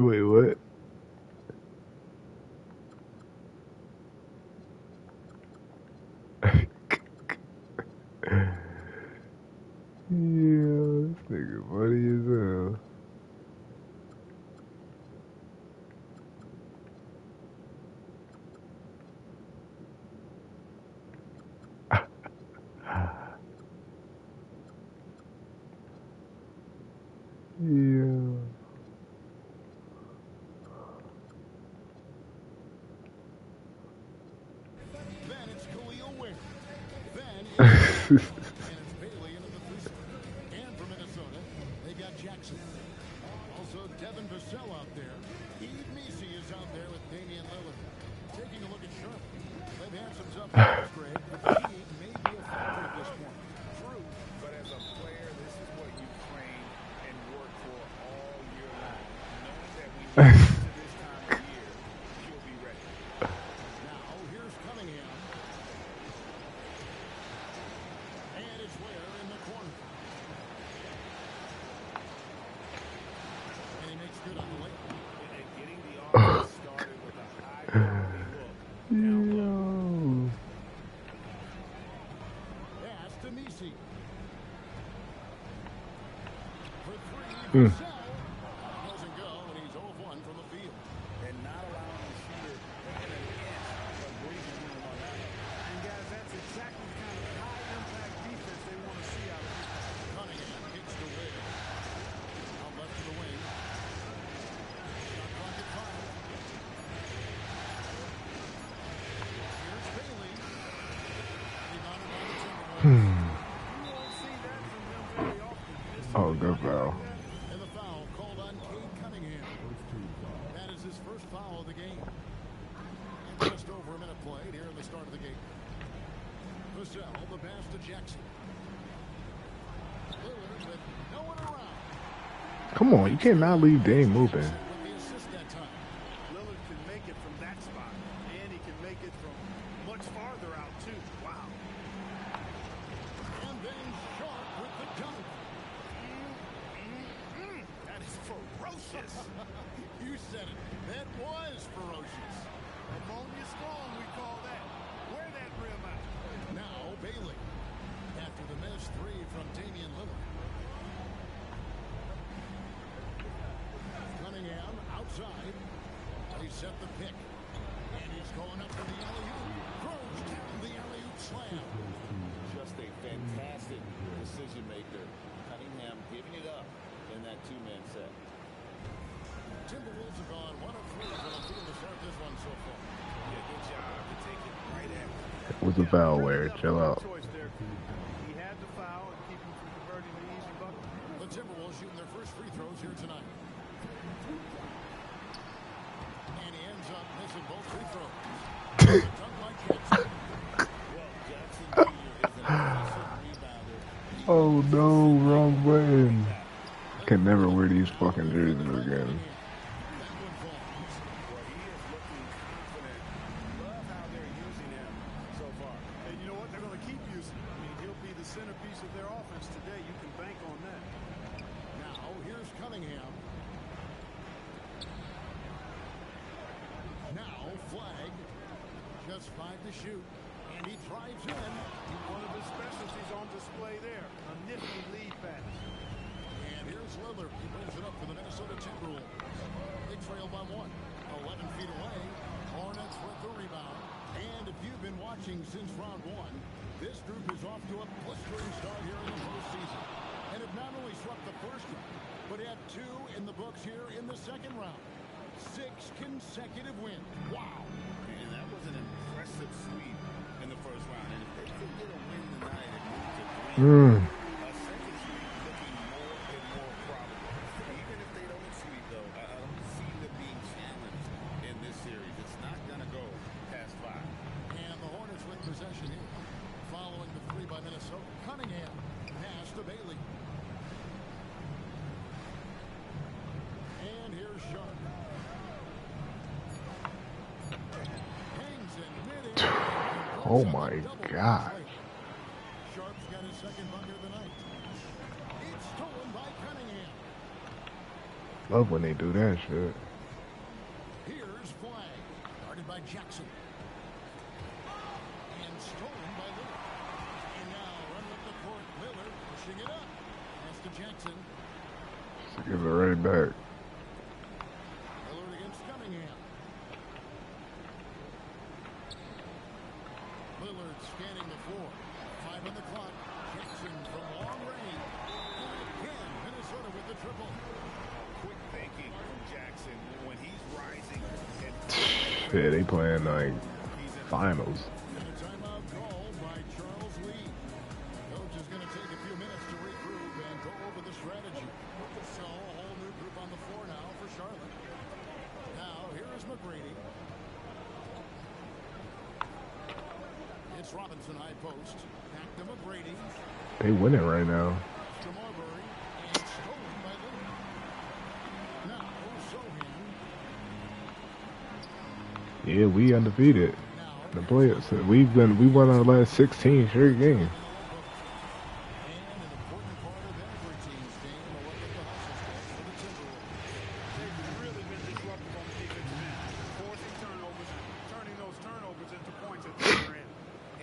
Wait, what? Yeah, this nigga funny as hell. Yeah. Then it's Khalil Ware. Then it's Bailey into the three. And from Minnesota, they've got Jackson. Also, Devin Vassell out there. Eve Messi is out there with Damian Lillard. Taking a look at Sharpe. They've had some tough games, Greg, but fatigue may be a factor at this point. True, but as a player, this is what you train and work for all year long. Knowing that we get to this time of year, you'll be ready. Now, here's Cunningham. And it's Ware in the corner. And he makes good on the lane. And getting the offense started with a high-quality look. Yo. Pass to Messi. For three, Vassell. Doesn't go, and he's 0 of 1 from the field. And not allowing the shooter within an inch of breathing room on that. And guys, that's exactly the kind of high-impact defense they want to see out of here. Cunningham kicks to Ware. Out left to the wing. Shot clock at 5. Here's Bailey. Rebounded by the Timberwolves. You won't see that from them very often. Oh, good foul. And the foul called on Cade Cunningham. That is his first foul of the game. And just over a minute played here in the start of the game. Vassell, the pass to Jackson. Lillard with no one around. Come on, you cannot leave Dame open. With the assist that time. Lillard can make it from that spot, and he can make it from much farther out, too. Wow. And then Sharpe with the dunk. That is ferocious. You said it. That was ferocious. Ammonia strong, we call that. Wear that rim out. Now Bailey. After the missed three from Damian Lillard. Cunningham outside. They set the pick. And he's going up for the alley-oop. Throws down the alley-oop slam. Just a fantastic decision maker. Cunningham giving it up in that two-man set. Timberwolves have gone 1 of 3 from the field to start this one so far. Yeah, good job to take it right at him. What's the foul, Ware? Chill out. Choice there. He had the foul and keep him from converting the easy bucket. The Timberwolves shooting their first free throws here tonight. And he ends up missing both free throws. Dunk like Jackson. Well, Jackson Jr. is an efficient rebounder. Oh no, wrong wrong button. I can never wear these fucking jerseys again. Centerpiece of their offense today. You can bank on that. Now here's Cunningham. Now Flagg. Just 5 to shoot. And he drives in. One of his specialties on display there. A nifty lead pass. And here's Lillard. He brings it up for the Minnesota Timberwolves. They trail by 1. 11 feet away. Hornets with the rebound. And if you've been watching since round 1, this group is off to a blistering start here in the postseason. And have not only swept the first round, but have 2 in the books here in the second round. 6 consecutive wins. Wow. And that was an impressive sweep in the first round. And if they can get a win tonight, it moves to 3. A second sweep looking more and more probable. Even if they don't sweep, though, I don't see them being challenged in this series. It's not going to go past 5. And the Hornets with possession here. Following the 3 by Minnesota. Cunningham. Pass to Bailey. And here's Sharpe. Hangs in mid-air. Oh my gosh. Sharpe's got his second bucket of the night. It's stolen by Cunningham. Love when they do that shit. Here's Flagg. Guarded by Jackson. And stolen by Lillard. And now running up the court, Lillard pushing it up. Pass to Jackson. Give it right back. Lillard against Cunningham. Lillard scanning the floor. 5 on the clock. Jackson from long range. And again, Minnesota with the triple. Quick thinking from Jackson when he's rising. Yeah, they playing like finals. And a timeout call by Charles Lee. Coach is going to take a few minutes to regroup and go over the strategy. So a whole new group on the floor now for Charlotte. Now here is McGrady. It's Robinson high post. Back to McGrady. They winning right now. To Marbury. And stolen by Lillard. Now Sohan. Yeah, we undefeated. The players. We won our last 16 straight games. And an important part of every team's game. A look at the hustle for the Timberwolves. They've really been disruptive on the defensive end, forcing turnovers, turning those turnovers into points at the other end.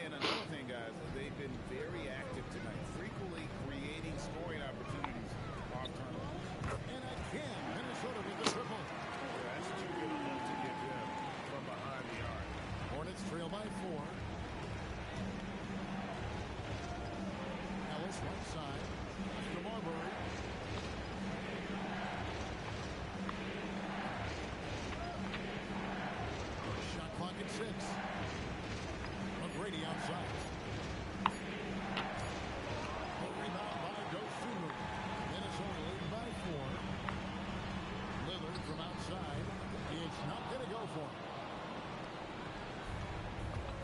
And another thing, guys, they've been very active tonight, frequently creating scoring opportunities off turnovers. And again, Minnesota with the triple. That's too good of them to get them from behind the arc. Hornets trail by 4. Ellis right side. To Marbury. Shot clock at 6. McGrady outside. A rebound by Dosunmu. Minnesota leading by 4. Lillard from outside. It's not going to go for him.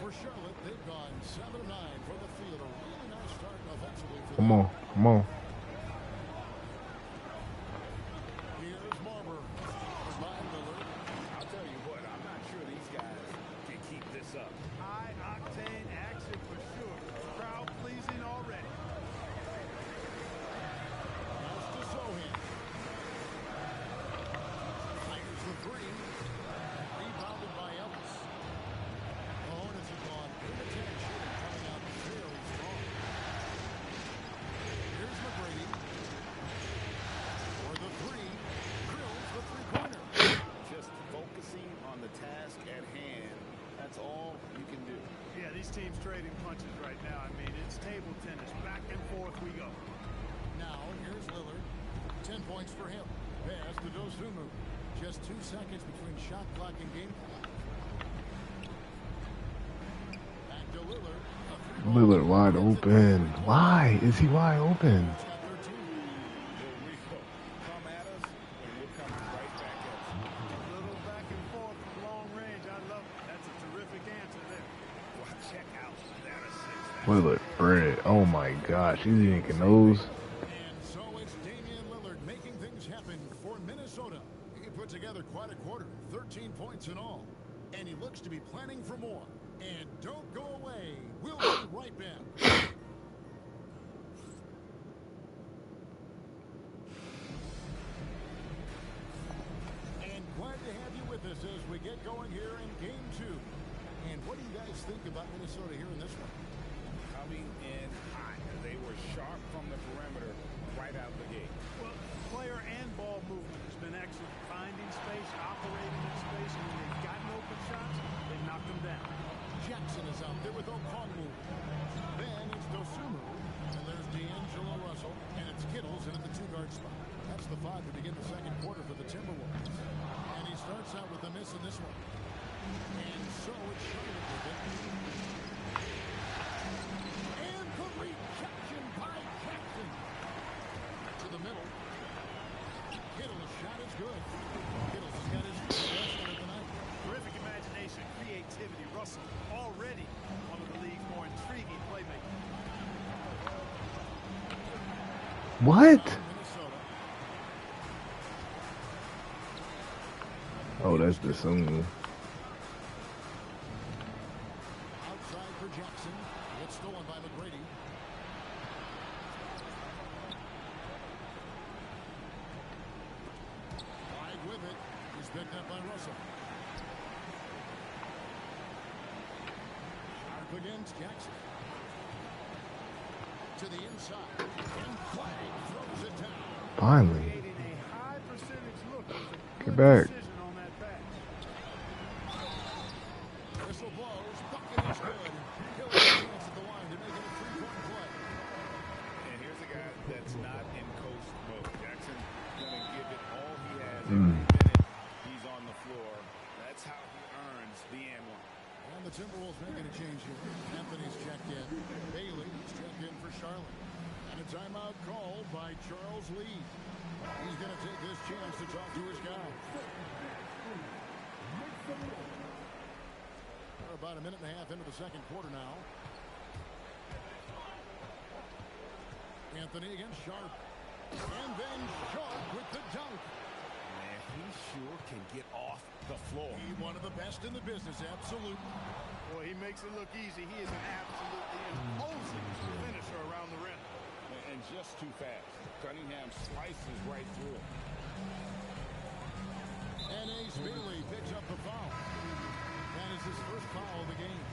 For Charlotte, they've gone 7 of 9 for the field. A really nice start offensively for Come them. on, come on. Here's Marbury. By Lillard. I'll tell you what, I'm not sure these guys can keep this up. High-octane action for sure. Crowd-pleasing already. Pass to Sohan. Fires the 3. Rebounded by Ellis. The Hornets have gone 8 of 10 shooting, coming out very strong. Here's McGrady. For the 3. Drills the three-pointer. Just focusing on the task at hand, that's all you can do. Yeah, these teams trading punches right now. I mean, it's table tennis. Back and forth we go. Now, here's Lillard. 10 points for him. Pass to Dosunmu. Just 2 seconds between shot clock and game clock. Back to Lillard. A three-ball Lillard wide open. Why is he wide open? shot 13. Here we go. Come at us, and we're coming right back at you. A little back and forth, long range. I love it. That's a terrific answer there. Well, check out that assist. Lillard, bread. Oh my gosh, he's yanking those. And so 13 points in all. And he looks to be planning for more. And don't go away. We'll be right back. And glad to have you with us as we get going here in game 2. And what do you guys think about Minnesota here in this one? Coming in hot. They were sharp from the perimeter right out the gate. Well, player and ball movement has been excellent. Finding space, operating in space, and when they've gotten open shots, they knock them down. Jackson is out there with Okongwu. Then it's Dosumu. And there's D'Angelo Russell. And it's Kittles in at the 2-guard spot. That's the 5 to begin the second quarter for the Timberwolves. And he starts out with a miss in this one. And so it's Sharpe with it. And the rejection by Jackson. To the middle. Kittle's shot is good. Kittle's has got his best of the night. Terrific imagination, creativity. Russell already one of the league's more intriguing playmakers. What? Minnesota. Oh, that's the song. Outside for Jackson. It's stolen by McGrady. Flagg with it. He's picked up by Russell. Sharpe against Jackson. To the inside. And Flagg throws it down. Finally. Creating a high percentage look. Get back. Decision on that pass. Whistle blows. Bucket is good. He'll have a chance at the line to make it a 3-point play. And here's a guy that's not in coast mode. Jackson going to give it all he has every minute he's on the floor. That's how he earns the and-1. And the Timberwolves making a change here. Anthony's checked in. Bailey's checked in for Charlotte. And a timeout called by Charles Lee. He's going to take this chance to talk to his guy. We're about a minute and a half into the second quarter now. Anthony against Sharpe. And then Sharpe with the dunk. Man, he sure can get off the floor. He's one of the best in the business, absolutely. Boy, he makes it look easy. He is an absolutely imposing finisher around the rim. And just too fast. Cunningham slices right through it. And Ace Bailey picks up the foul. That is his first foul of the game.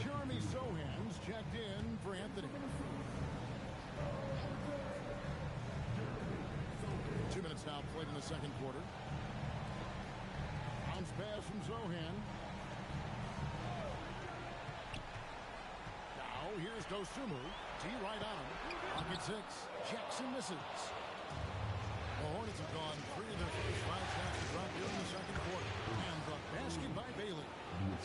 Jeremy Sohan's checked in for Anthony. 2 minutes now played in the second quarter. Bounce pass from Sohan. Now here's Dosumu. T right on him. Pocket 6. Jackson misses. The Hornets have gone 3 of their first 5 shots to drop here in the second quarter. And the basket by Bailey.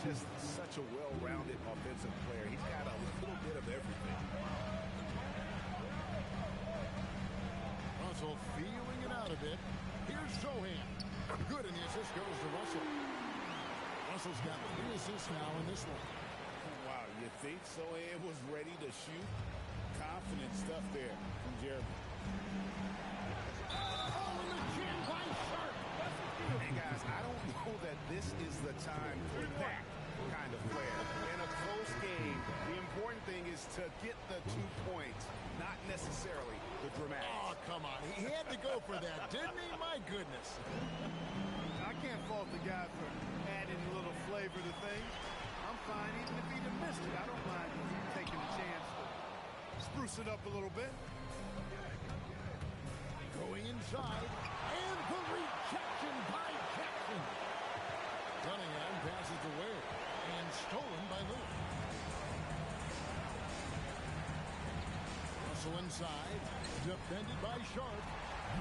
Just such a well-rounded offensive player. He's got a little bit of everything. Russell feeling it out a bit. Here's Sohan. Good, and the assist goes to Russell. Russell's got 3 assists now in this one. Wow, you think Sohan was ready to shoot? Confident stuff there from Jeremy. Oh, and the jam by Sharpe. Hey, guys, I don't know that this is the time for that kind of player. In a close game, the important thing is to get the 2 points, not necessarily the dramatics. Oh, come on. He had to go for that, didn't he? My goodness. I can't fault the guy for adding a little flavor to things. I'm fine even if he'd have missed it. I don't mind taking a chance to spruce it up a little bit. Going inside. And the rejection by Jackson. Cunningham passes away. And stolen by Lillard. Russell inside. Defended by Sharpe.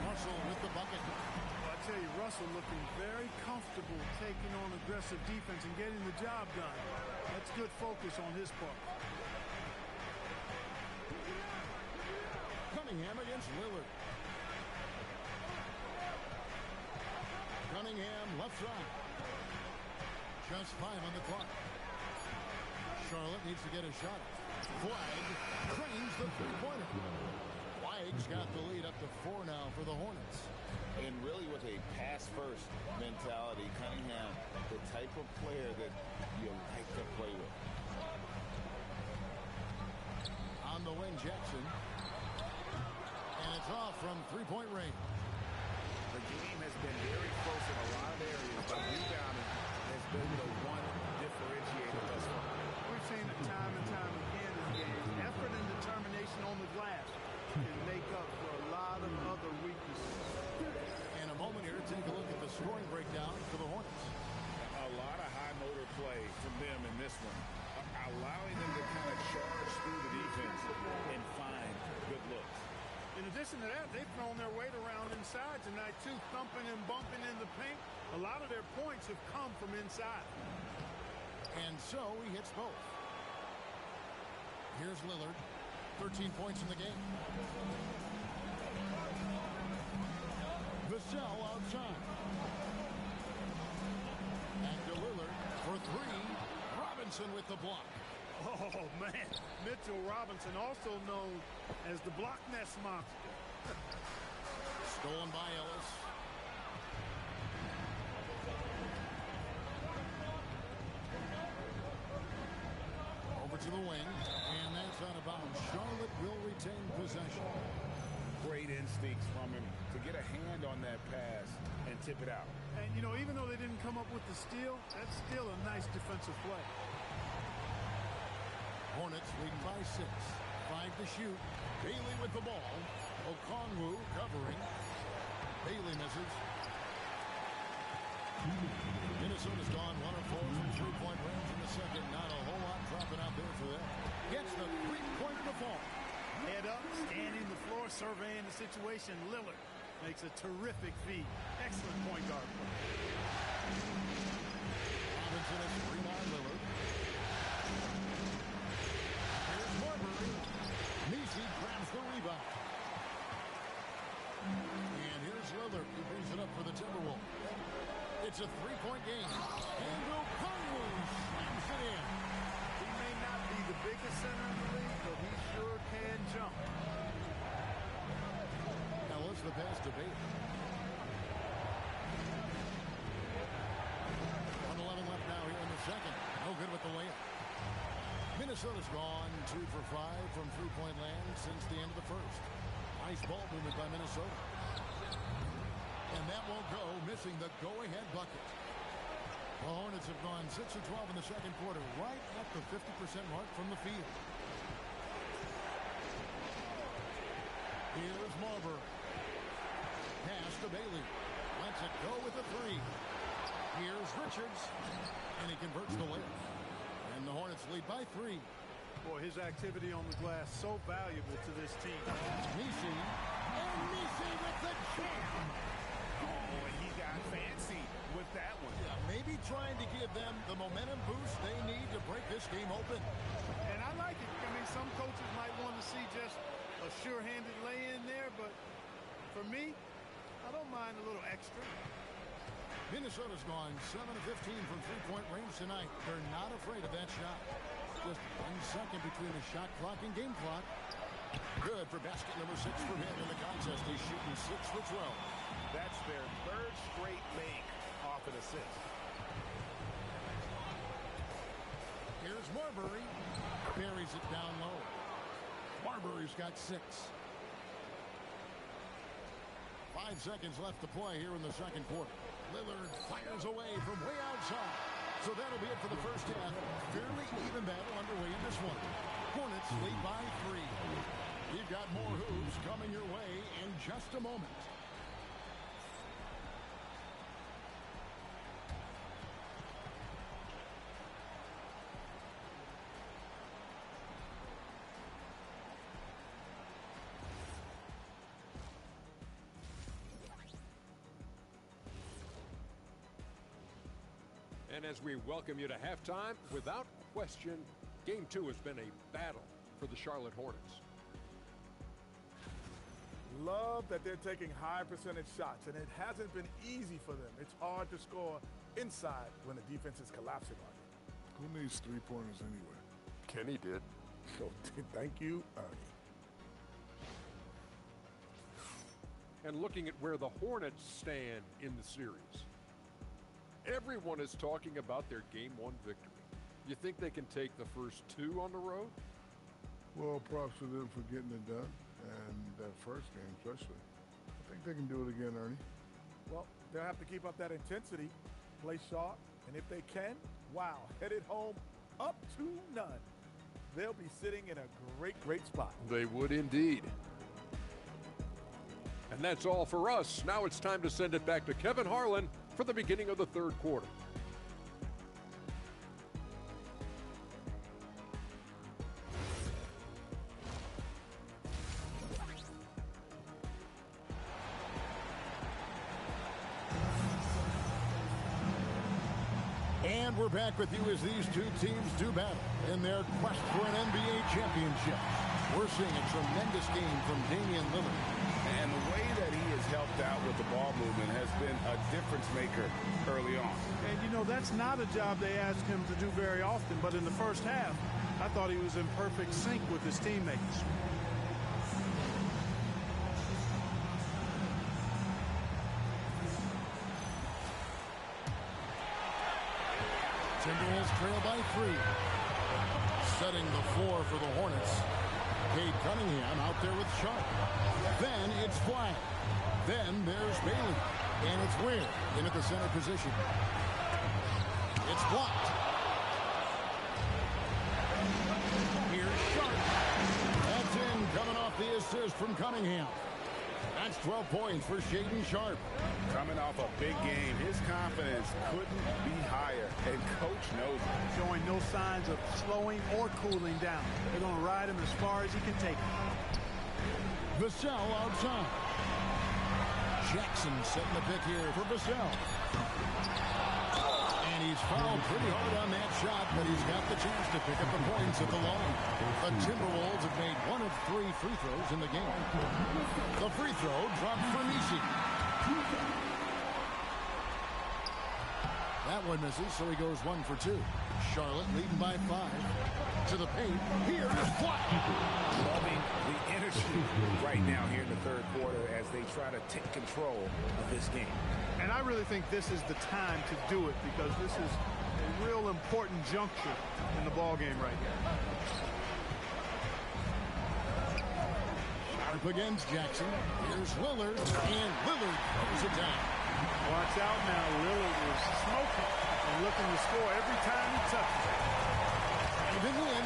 Russell with the bucket. Well, I tell you, Russell looking very comfortable taking on aggressive defense and getting the job done. That's good focus on his part. Cunningham against Lillard. Cunningham left side. Just 5 on the clock. Charlotte needs to get a shot. Flagg cranes the 3-pointer. Flagg's got the lead up to 4 now for the Hornets. And really with a pass-first mentality, Cunningham, the type of player that you like to play with. On the wing, Jackson. And it's off from three-point range. The game has been very close in a lot of areas, but rebounding has been the one differentiator thus far. We've seen it time and time again in games. Effort and determination on the glass can make up for a lot of other weaknesses. In a moment here, take a look at the scoring breakdown for the Hornets. A lot of high motor play from them in this one, allowing them to kind of charge through the defense and find good looks. In addition to that, they've thrown their weight around inside tonight, too, thumping and bumping in the paint. A lot of their points have come from inside. And so he hits both. Here's Lillard, 13 points in the game. Vassell outside. And to Lillard for three. Robinson with the block. Oh, man. Mitchell Robinson, also known as the block nest monster. Stolen by Ellis. Over to the wing, and that's out of bounds. Charlotte will retain possession. Great instincts from him to get a hand on that pass and tip it out. And, you know, even though they didn't come up with the steal, that's still a nice defensive play. Hornets leading by 6. 5 to shoot. Bailey with the ball. Okongwu covering. Bailey misses. Minnesota's gone 1 of 4 from three-point range in the second. Not a whole lot dropping out there for them. Gets the three-pointer to fall. Head up, scanning the floor, surveying the situation. Lillard makes a terrific feed. Excellent point guard play. Robinson is free by Lillard. Here's Marbury. Nisi grabs the rebound. And here's Lillard. He brings it up for the Timberwolves. It's a three-point game. And Okongwu slams it in. He may not be the biggest center in the league, but he sure can jump. Now let's the pass to Bailey. 1:11 left now here in the second. No good with the layup. Minnesota's gone 2 for 5 from three-point land since the end of the first. Nice ball movement by Minnesota. And that won't go, missing the go-ahead bucket. The Hornets have gone 6 of 12 in the second quarter, right at the 50% mark from the field. Here's Marbury. Pass to Bailey. Lets it go with a three. Here's Richards. And he converts the layup. And the Hornets lead by 3. Boy, his activity on the glass so valuable to this team. Nisi. And Nisi with the jam. Oh, and he got fancy with that one. Yeah, maybe trying to give them the momentum boost they need to break this game open. And I like it. I mean, some coaches might want to see just a sure-handed lay-in there, but for me, I don't mind a little extra. Minnesota's gone 7 of 15 from three-point range tonight. They're not afraid of that shot. Just 1 second between the shot clock and game clock. Good for basket number 6 for him in the contest. He's shooting 6 for 12. That's their 3rd straight make off an assist. Here's Marbury. Buries it down low. Marbury's got 6. 5 seconds left to play here in the second quarter. Lillard fires away from way outside. So that'll be it for the first half. Fairly even battle underway in this one. Hornets lead by 3. You've got more hoops coming your way in just a moment. And as we welcome you to halftime, without question, Game 2 has been a battle for the Charlotte Hornets. Love that they're taking high percentage shots, and it hasn't been easy for them. It's hard to score inside when the defense is collapsing on you. Who needs three-pointers anyway? Kenny did. So thank you, Ernie. and looking at where the Hornets stand in the series. Everyone is talking about their Game 1 victory. You think they can take the first 2 on the road? Well, props to them for getting it done, and that first game especially. I think they can do it again, Ernie. Well, they'll have to keep up that intensity, play sharp, and if they can, wow, headed home up 2-0. They'll be sitting in a great spot. They would indeed. And that's all for us. Now it's time to send it back to Kevin Harlan for the beginning of the third quarter. And we're back with you as these two teams do battle in their quest for an NBA championship. We're seeing a tremendous game from Damian Lillard. And the way that he has helped out with the ball movement has been a difference maker early on. And, you know, that's not a job they ask him to do very often, but in the first half, I thought he was in perfect sync with his teammates. Timberwolves trail by 3. Setting the floor for the Hornets. Cade Cunningham out there with Sharpe. Then it's Flagg. Then there's Bailey. And it's Weir in at the center position. It's blocked. Here's Sharpe. That's in, coming off the assist from Cunningham. That's 12 points for Shaedon Sharpe. Coming off a big game, his confidence couldn't be higher, and Coach knows it. Showing no signs of slowing or cooling down. They're going to ride him as far as he can take him. Vassell outside. Jackson setting the pick here for Vassell. And he's fouled pretty hard on that shot, but he's got the chance to pick up the points at the line. The Timberwolves have made 1 of 3 free throws in the game. The free throw dropped for Nisi. That one misses, so he goes 1 for 2. Charlotte leading by 5. To the paint. Here's Flagg. Loving the energy right now here in the third quarter as they try to take control of this game. And I really think this is the time to do it because this is a real important juncture in the ball game right here. Sharpe against Jackson. Here's Lillard, and Lillard throws it down. Watch out now. Lillard is smoking and looking to score every time he touches it. Even in.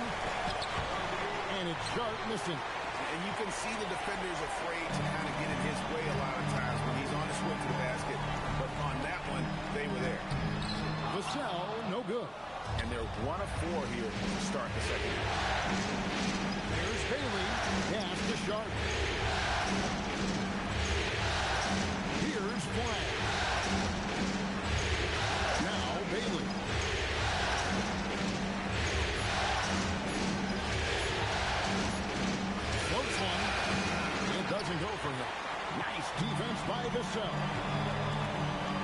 And it's Sharpe missing. And you can see the defenders afraid to kind of get in his way a lot of times when he's on his way to the basket. But on that one, they were there. Vassell, no good. And they're 1 of 4 here to start the second half. There's Bailey. Pass to Sharpe. Here's Flagg. Now Bailey. Floats one. It doesn't go for him. Nice defense by Vassell.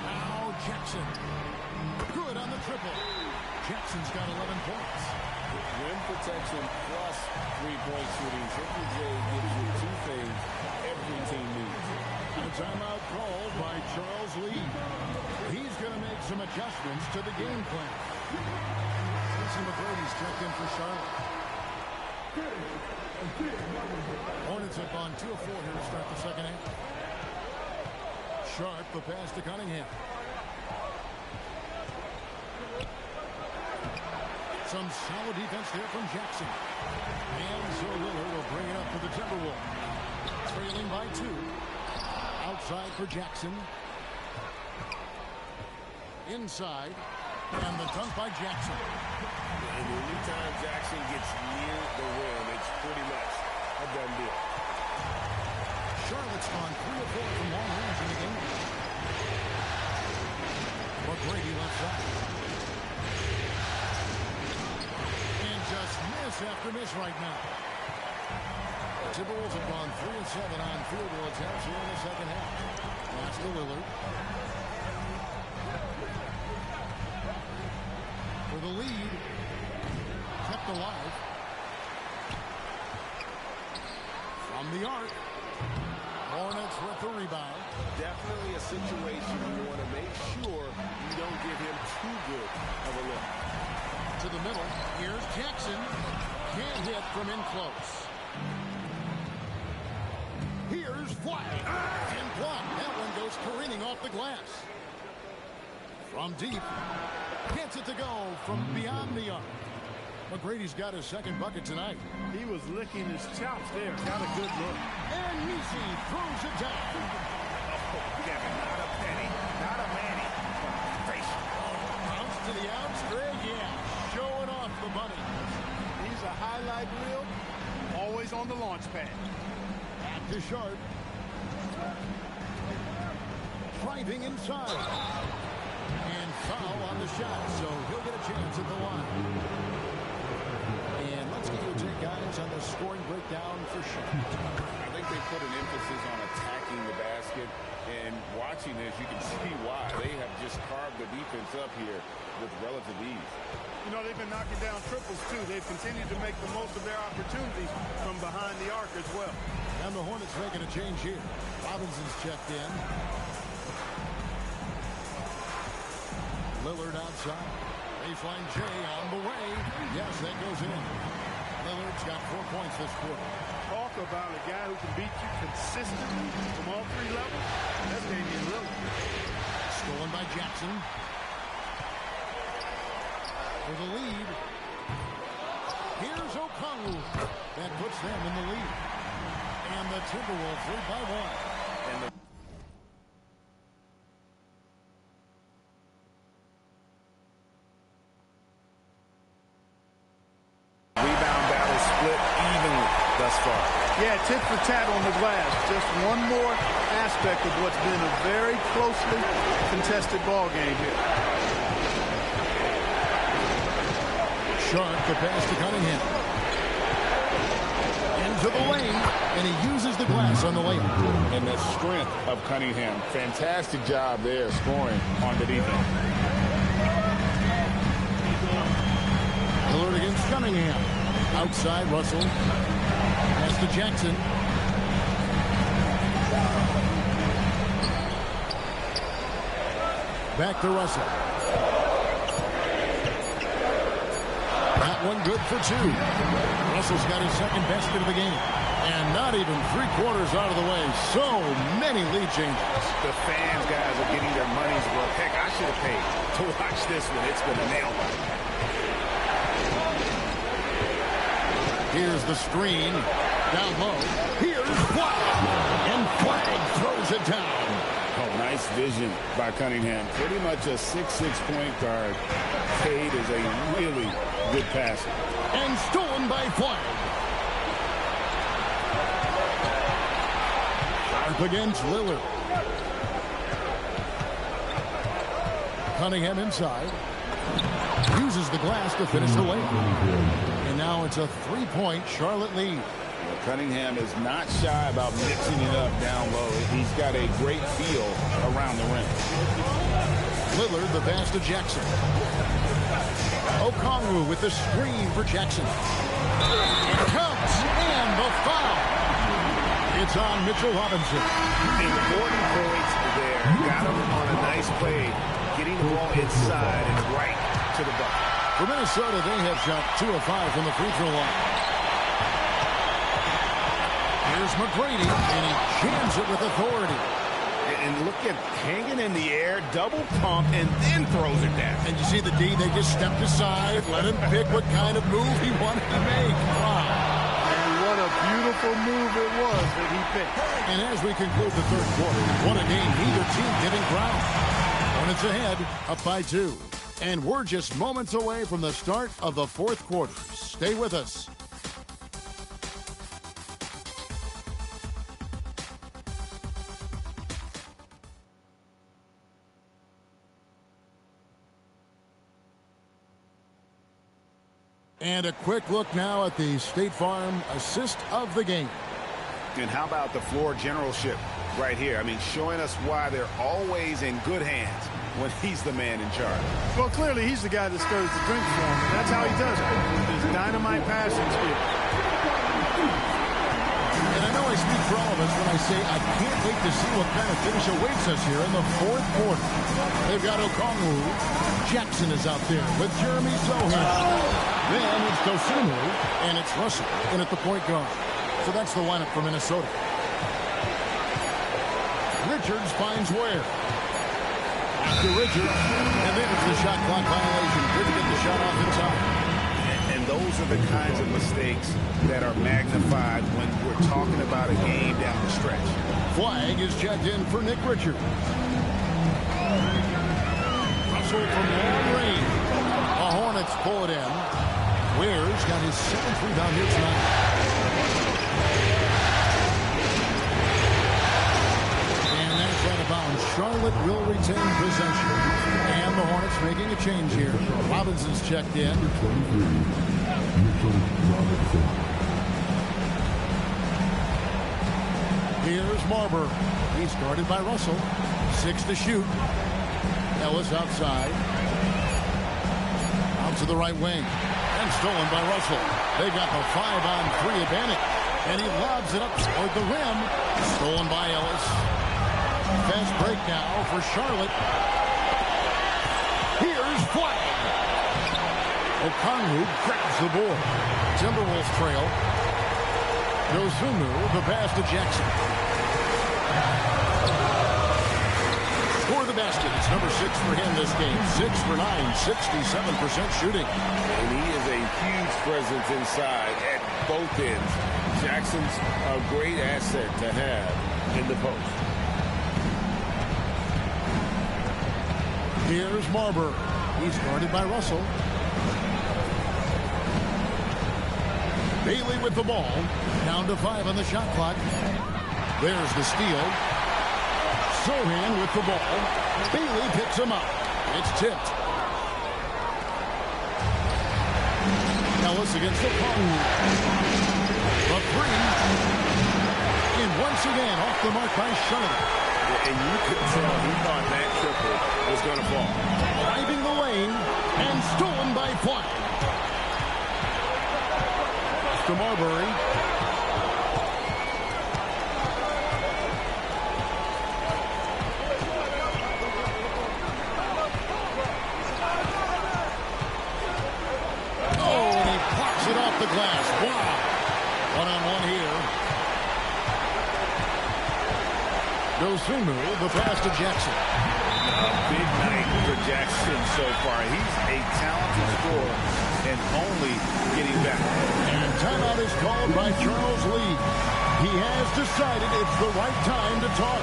Now Jackson. Good on the triple. Jackson's got 11 points. Rim protection plus 3-point shooting. Triple J gives you 2 things every team needs. A timeout called by Charles Lee. He's going to make some adjustments to the game plan. Casey McGrady's checked in for Charlotte. Hornets have gone 2 of 4 here to start the second half. Sharpe, the pass to Cunningham. Some solid defense there from Jackson. And so Lillard will bring it up for the Timberwolves. Trailing by 2. Outside for Jackson. Inside. And the dunk by Jackson. And anytime Jackson gets near the rim, it's pretty much a done deal. Charlotte's gone 3 of 4 from long range in the game. McGrady left side. And just miss after miss right now. Timberwolves have gone 3 of 7 on field goal attempts here in the second half. Pass to Lillard. For the lead. Kept alive. From the arc. Hornets Points worth the rebound. Definitely a situation you want to make sure you don't give him too good of a look. To the middle. Here's Jackson. Can't hit from in close. Here's Flagg. And blocked. That one goes careening off the glass. From deep. Gets it to go from beyond the arc. McGrady's got his second bucket tonight. He was licking his chops there. Got a good look. And Nisi throws it down. Kevin, not a penny, not a manny. Face. Bounce to the outs. Greg, yeah. Showing off the bunny. He's a highlight reel. Always on the launch pad. Back to Sharpe. Driving inside. And foul on the shot, so he'll get a chance at the line. And let's get you a take, guys, on the scoring breakdown for Sharpe. I think they put an emphasis on attacking the basket, and watching this, you can see why. They have just carved the defense up here with relative ease. You know, they've been knocking down triples, too. They've continued to make the most of their opportunities from behind the arc as well. And the Hornets making a change here. Robinson's checked in. Lillard outside. Baseline J on the way. Yes, that goes in. Lillard's got 4 points this quarter. Talk about a guy who can beat you consistently from all three levels. That's Damian Lillard. Stolen by Jackson. For the lead. Here's Okongwu. That puts them in the lead. And the Timberwolves lead by 1. And the rebound battle split evenly thus far. Yeah, tit for tat on the glass. Just one more aspect of what's been a very closely contested ball game here. Sharpe, the pass to Cunningham. Into the lane, and he uses the glass on the layup. And the strength of Cunningham. Fantastic job there scoring on the defense. Lillard against Cunningham. Outside, Russell. Pass to Jackson. Back to Russell. That one good for 2. Russell's got his second basket of the game. And not even 3/4 out of the way. So many lead changes. The fans, guys, are getting their money's worth. Heck, I should have paid to watch this one. It's been a nail biter. Here's the screen. Down low. Here's Flagg. And Flagg throws it down. Oh, nice vision by Cunningham. Pretty much a 6'6" point guard. Cade is a really good passer. And stolen by Flagg. Sharpe against Lillard. Cunningham inside. Uses the glass to finish the layup. And now it's a 3-point Charlotte lead. Cunningham is not shy about mixing it up down low. He's got a great feel around the rim. Lillard, the pass to Jackson. Okongwu with the screen for Jackson. It comes, and the foul. It's on Mitchell Robinson. Important points there. Got him on a nice play, getting the ball inside and right to the bucket. For Minnesota, they have shot 2 of 5 from the free throw line. Here's McGrady, and he jams it with authority. And look at hanging in the air, double pump, and then throws it down. And you see the D, they just stepped aside, let him pick what kind of move he wanted to make. Wow. And what a beautiful move it was that he picked. And as we conclude the third quarter, what a game, neither team giving ground. Hornets ahead, up by 2. And we're just moments away from the start of the fourth quarter. Stay with us. And a quick look now at the State Farm assist of the game. And how about the floor generalship right here? I mean, showing us why they're always in good hands when he's the man in charge. Well, clearly he's the guy that stirs the drink for him. And that's how he does it. With his dynamite passing skill. And I know I speak for all of us when I say I can't wait to see what kind of finish awaits us here in the fourth quarter. They've got Okongwu. Jackson is out there with Jeremy Sohan. Then it's Dosunmu, and it's Russell in at the point guard. So that's the lineup for Minnesota. Richards finds Ware. To Richards, and then it's the shot clock violation. Didn't get the shot off in time. And those are the kinds of mistakes that are magnified when we're talking about a game down the stretch. Flagg is checked in for Nick Richards. Russell from long range. The Hornets pull it in. Ware's got his 7th rebound here tonight. And that's right about Charlotte will retain possession. And the Hornets making a change here. Robinson's checked in. Here's Marber. He's guarded by Russell. 6 to shoot. Ellis outside. Out to the right wing. And stolen by Russell. They got the 5-on-3 advantage. And he lobs it up toward the rim. Stolen by Ellis. Fast break now for Charlotte. Here's Flagg. Okongwu cracks the board. Timberwolves trail. Dosunmu, the pass to Jackson. For the basket, it's number 6 for him this game. 6 for 9, 67% shooting. And he is a huge presence inside at both ends. Jackson's a great asset to have in the post. Here's Marber. He's guarded by Russell. Bailey with the ball. Down to 5 on the shot clock. There's the steal. Sohan with the ball. Bailey picks him up. It's tipped. Ellis against the Okongwu. A 3. And once again, off the mark by Sharpe. And you could tell he thought that triple was going to fall. Driving the lane and stolen by Flagg. To Marbury. Oh, and he pops it off the glass. Wow. One-on-one here. Dosunmu, the pass to Jackson. A big night for Jackson so far. He's a talented scorer and only getting better. And timeout is called by Charles Lee. He has decided it's the right time to talk.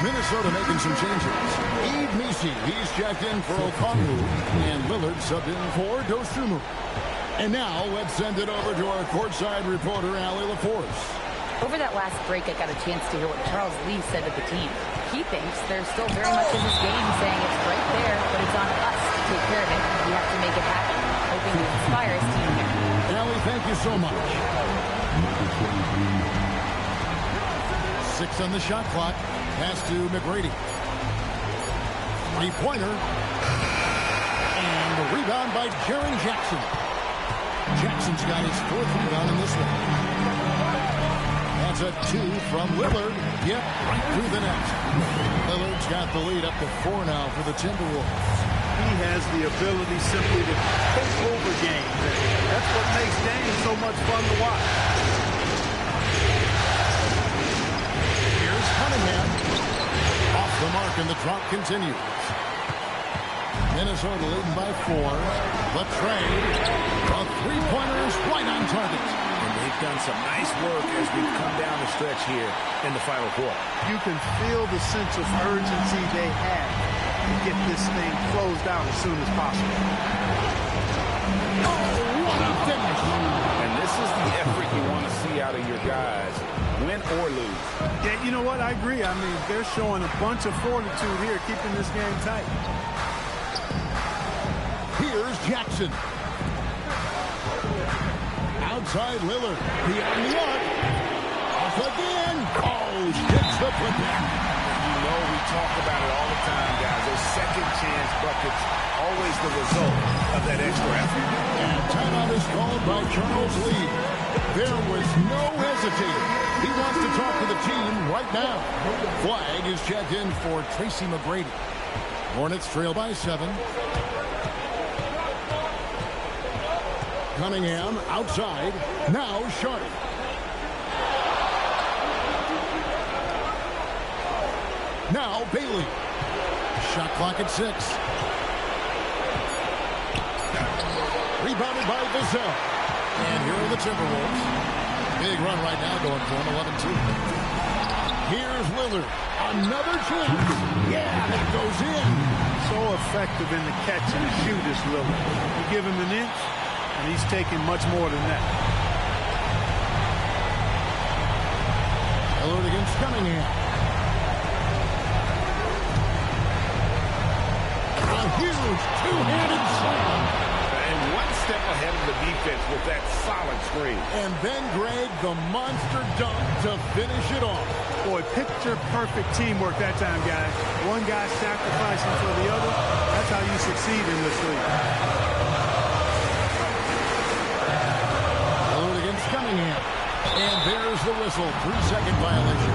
Minnesota making some changes. Yves Missi, he's checked in for Okongwu, and Lillard subbed in for Dosunmu. And now let's send it over to our courtside reporter, Allie LaForce. Over that last break, I got a chance to hear what Charles Lee said to the team. He thinks they're still very much in this game, saying it's right there, but it's on us to take care of it. We have to make it happen. Hoping to inspire his team here. Allie, thank you so much. 6 on the shot clock. Pass to McGrady. 3-pointer. And the rebound by Jaren Jackson. Jackson's got his 4th rebound in this one. That's a 2 from Lillard. Yep, right through the net. Lillard's got the lead up to 4 now for the Timberwolves. He has the ability simply to take over games. That's what makes games so much fun to watch. Here's Cunningham. Off the mark, and the drop continues. Minnesota leading by 4. The trade. A 3-pointer is right on target. And they've done some nice work as we've come down the stretch here in the final quarter. You can feel the sense of urgency they have to get this thing closed out as soon as possible. Oh, what a finish. And this is the effort you want to see out of your guys, win or lose. Yeah, you know what? I agree. I mean, they're showing a bunch of fortitude here, keeping this game tight. Here's Jackson. Outside Lillard. Beyond the arc. Off again. Oh, hits the putback. You know we talk about it all the time, guys. Those second chance buckets, always the result of that extra effort. And timeout is called by Charles Lee. There was no hesitating. He wants to talk to the team right now. Flagg is checked in for Tracy McGrady. Hornets trail by 7. Cunningham outside. Now Sharpe. Now Bailey. Shot clock at 6. Rebounded by Vassell. And here are the Timberwolves. Big run right now going for him, 11-2. Here's Lillard. Another chance. Yeah, that goes in. So effective in the catch and shoot is Lillard. You give him an inch, and he's taking much more than that. Lillard against Cunningham. A huge two-handed slam. And one step ahead of the defense with that solid screen. And then Greg, the monster dunk to finish it off. Boy, picture-perfect teamwork that time, guys. One guy sacrificing for the other. That's how you succeed in this league. Lillard against Cunningham. And there's the whistle. 3-second violation.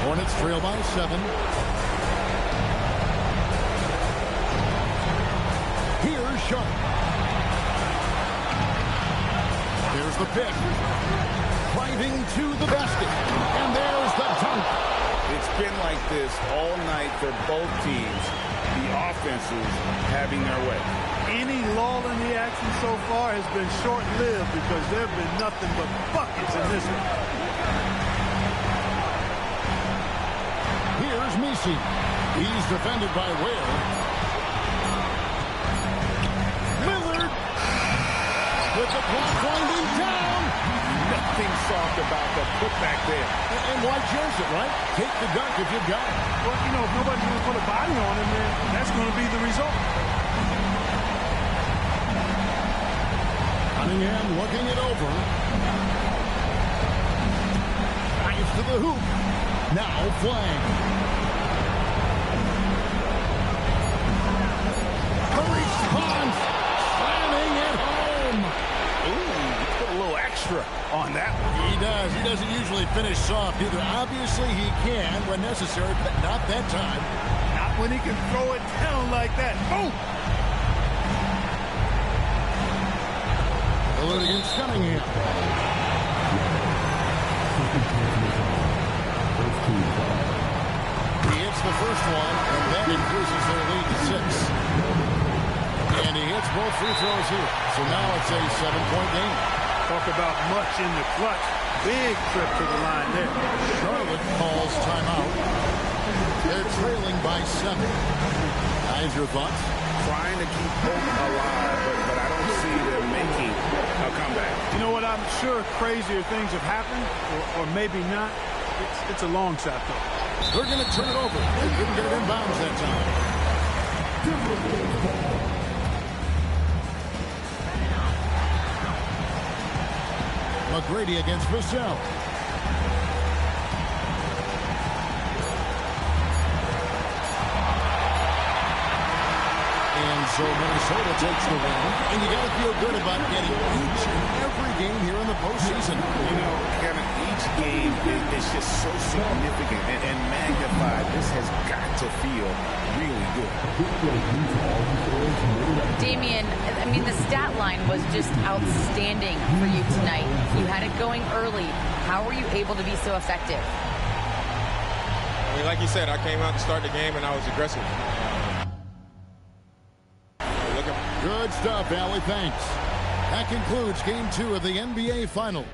Hornets trail by 7. Here's Sharpe. There's the pick. Driving to the basket. And there's the dunk. It's been like this all night for both teams. The offenses having their way. Any lull in the action so far has been short-lived because there have been nothing but buckets in this one. Here's Messi. He's defended by Ware. Lillard with the clock winding down. Nothing soft about the putback there. And why chance it, right? Take the dunk if you got it. Well, you know, if nobody's going to put a body on him, then that's going to be the result. Cunningham looking it over. Drives to the hoop. Now Flagg. The response. Slamming it home. Ooh, put a little extra on that one. He does. He doesn't usually finish soft either. Obviously he can when necessary, but not that time. Not when he can throw it down like that. Boom! Lillard against Cunningham. He hits the first one, and that increases their lead to 6. And he hits both free throws here. So now it's a 7-point game. Talk about much in the clutch. Big trip to the line there. Charlotte calls timeout. They're trailing by 7. Guys, your thoughts? Trying to keep hope alive, but I don't see them making a comeback. You know what? I'm sure crazier things have happened, or maybe not. It's a long shot, though. They're going to turn it over. They couldn't get it in bounds that time. McGrady against Vassell. And so Minnesota takes the win. And you got to feel good about getting each and every game here in the postseason. You know, Kevin, each game is just so significant and magnified. This has got to feel really good. Damian, I mean, the stat line was just outstanding for you tonight. You had it going early. How were you able to be so effective? I mean, like you said, I came out to start the game and I was aggressive. Good stuff, Allie. Thanks. That concludes Game 2 of the NBA Finals.